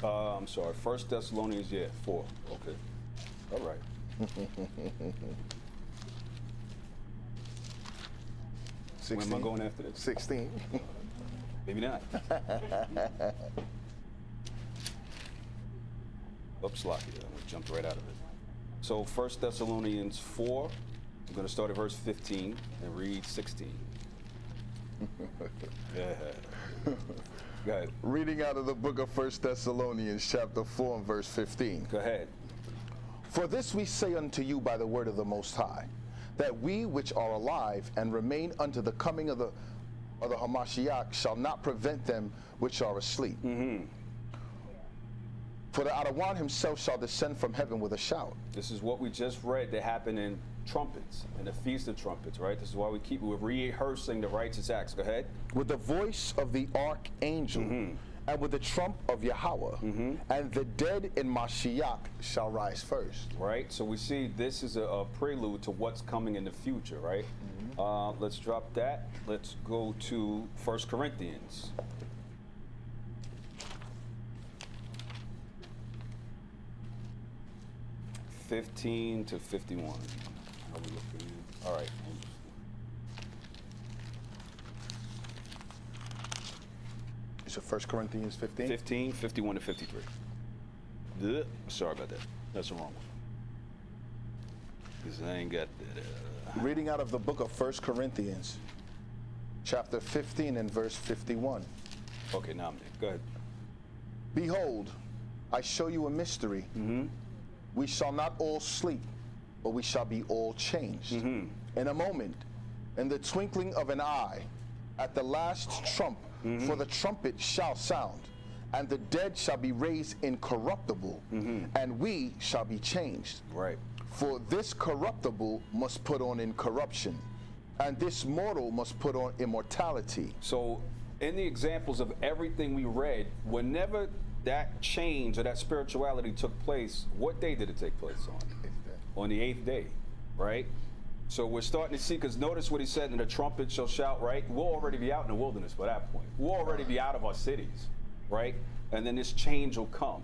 I'm sorry, 1 Thessalonians, 4. Okay. All right. Where am I going after this? 16. Maybe not. Oops, lucky. I jumped right out of it. So 1 Thessalonians 4, I'm going to start at verse 15 and read 16. Yeah. Go ahead. Reading out of the book of 1 Thessalonians chapter 4 and verse 15. Go ahead. For this we say unto you by the word of the Most High, that we which are alive and remain unto the coming of the Hamashiach shall not prevent them which are asleep. For the Adawan himself shall descend from heaven with a shout. This is what we just read that happened in trumpets, in the Feast of Trumpets, right? This is why we're rehearsing the righteous acts. Go ahead. With the voice of the archangel, and with the trump of Yahweh, and the dead in Mashiach shall rise first. Right? So we see this is a prelude to what's coming in the future, right? Let's drop that. Let's go to 1 Corinthians. (15 to 51). Are we looking? All right. Is it 1 Corinthians 15? 15, 51 to 53. Ugh, sorry about that. That's the wrong one. Because I ain't got that. Reading out of the book of 1 Corinthians, chapter 15 and verse 51. Okay, now I'm there. Go ahead. Behold, I show you a mystery. We shall not all sleep, but we shall be all changed. In a moment, in the twinkling of an eye, at the last trump, for the trumpet shall sound, and the dead shall be raised incorruptible, and we shall be changed. Right. For this corruptible must put on incorruption, and this mortal must put on immortality. So, in the examples of everything we read, whenever that change or that spirituality took place, what day did it take place on? On the 8th day, right? So we're starting to see, because notice what he said, and the trumpet shall shout, right? We'll already be out in the wilderness by that point. We'll already be out of our cities, right? And then this change will come.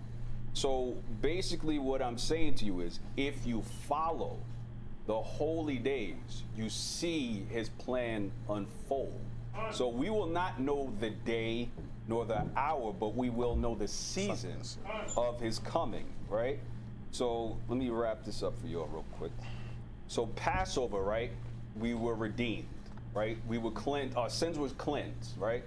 So basically what I'm saying to you is, if you follow the holy days, you see his plan unfold. So we will not know the day nor the hour, but we will know the season of his coming, right? So let me wrap this up for you all real quick. So Passover, right? We were redeemed, right? We were cleansed, our sins was cleansed, right?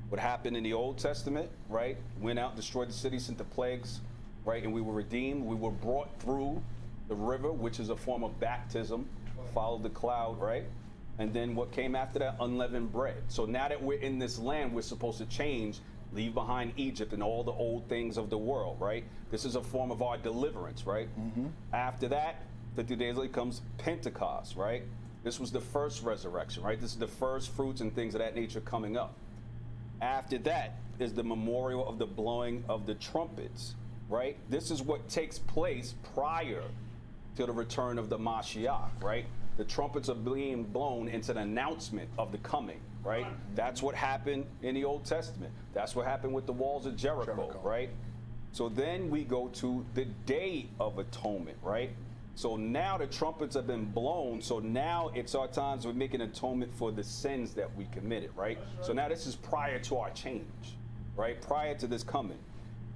What happened in the Old Testament, right? Went out, destroyed the city, sent the plagues, right? And we were redeemed. We were brought through the river, which is a form of baptism, followed the cloud, right? And then what came after that? Unleavened bread. So now that we're in this land, we're supposed to change, leave behind Egypt and all the old things of the world, right? This is a form of our deliverance, right? After that, 50 days later comes Pentecost, right? This was the first resurrection, right? This is the first fruits and things of that nature coming up. After that is the memorial of the blowing of the trumpets, right? This is what takes place prior to the return of the Mashiach, right? The trumpets are being blown into an announcement of the coming, right? That's what happened in the Old Testament. That's what happened with the walls of Jericho, right? So then we go to the Day of Atonement, right? So now the trumpets have been blown. So now it's our times we're making atonement for the sins that we committed, right? So now this is prior to our change, right? Prior to this coming.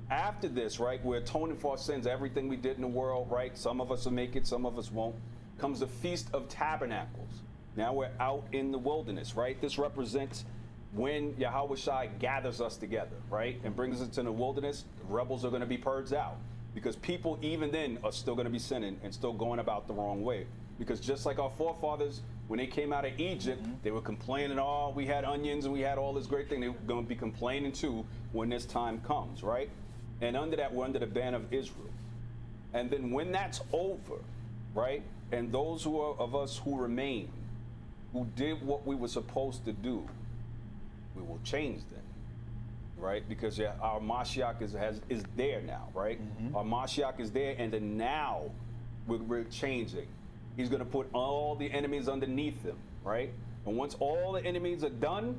After this, right, we're atoning for our sins, everything we did in the world, right? Some of us will make it, some of us won't. Comes the Feast of Tabernacles. Now we're out in the wilderness, right? This represents when Yahweh gathers us together, right? And brings us into the wilderness. The rebels are going to be purged out. Because people even then are still going to be sinning and still going about the wrong way. Because just like our forefathers, when they came out of Egypt, they were complaining, oh, we had onions and we had all this great thing. They're going to be complaining too when this time comes, right? And under that, we're under the ban of Israel. And then when that's over, right? And those who are of us who remain, who did what we were supposed to do, we will change them. Right, because our Mashiach is there now, right? Our Mashiach is there, and then now we're changing. He's going to put all the enemies underneath him, right? And once all the enemies are done,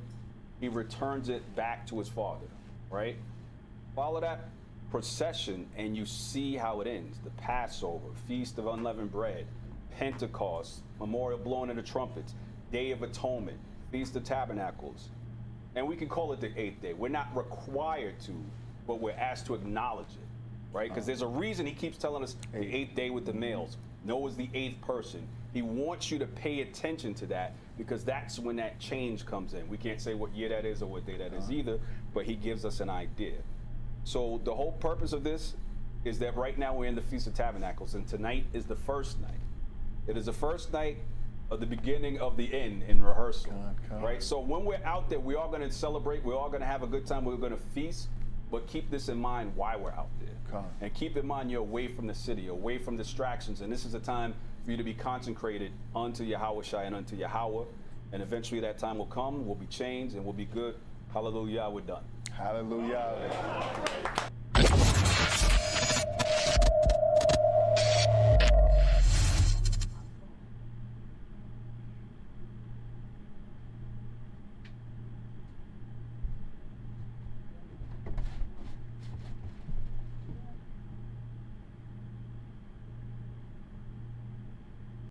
he returns it back to his Father, right? Follow that procession, and you see how it ends. The Passover, Feast of Unleavened Bread, Pentecost, Memorial blowing of the trumpets, Day of Atonement, Feast of Tabernacles. And we can call it the 8th day. We're not required to, but we're asked to acknowledge it, right? Because there's a reason he keeps telling us the 8th day with the males. Noah's the 8th person. He wants you to pay attention to that because that's when that change comes in. We can't say what year that is or what day that is either, but he gives us an idea. So the whole purpose of this is that right now we're in the Feast of Tabernacles, and tonight is the first night. It is the first night of the beginning of the end in rehearsal, right? So when we're out there, we are going to celebrate. We're all going to have a good time. We're going to feast, but keep this in mind why we're out there. And keep in mind you're away from the city, away from distractions. And this is a time for you to be consecrated unto Yahweh and unto Yahweh. And eventually that time will come, we'll be changed, and we'll be good. Hallelujah, we're done. Hallelujah.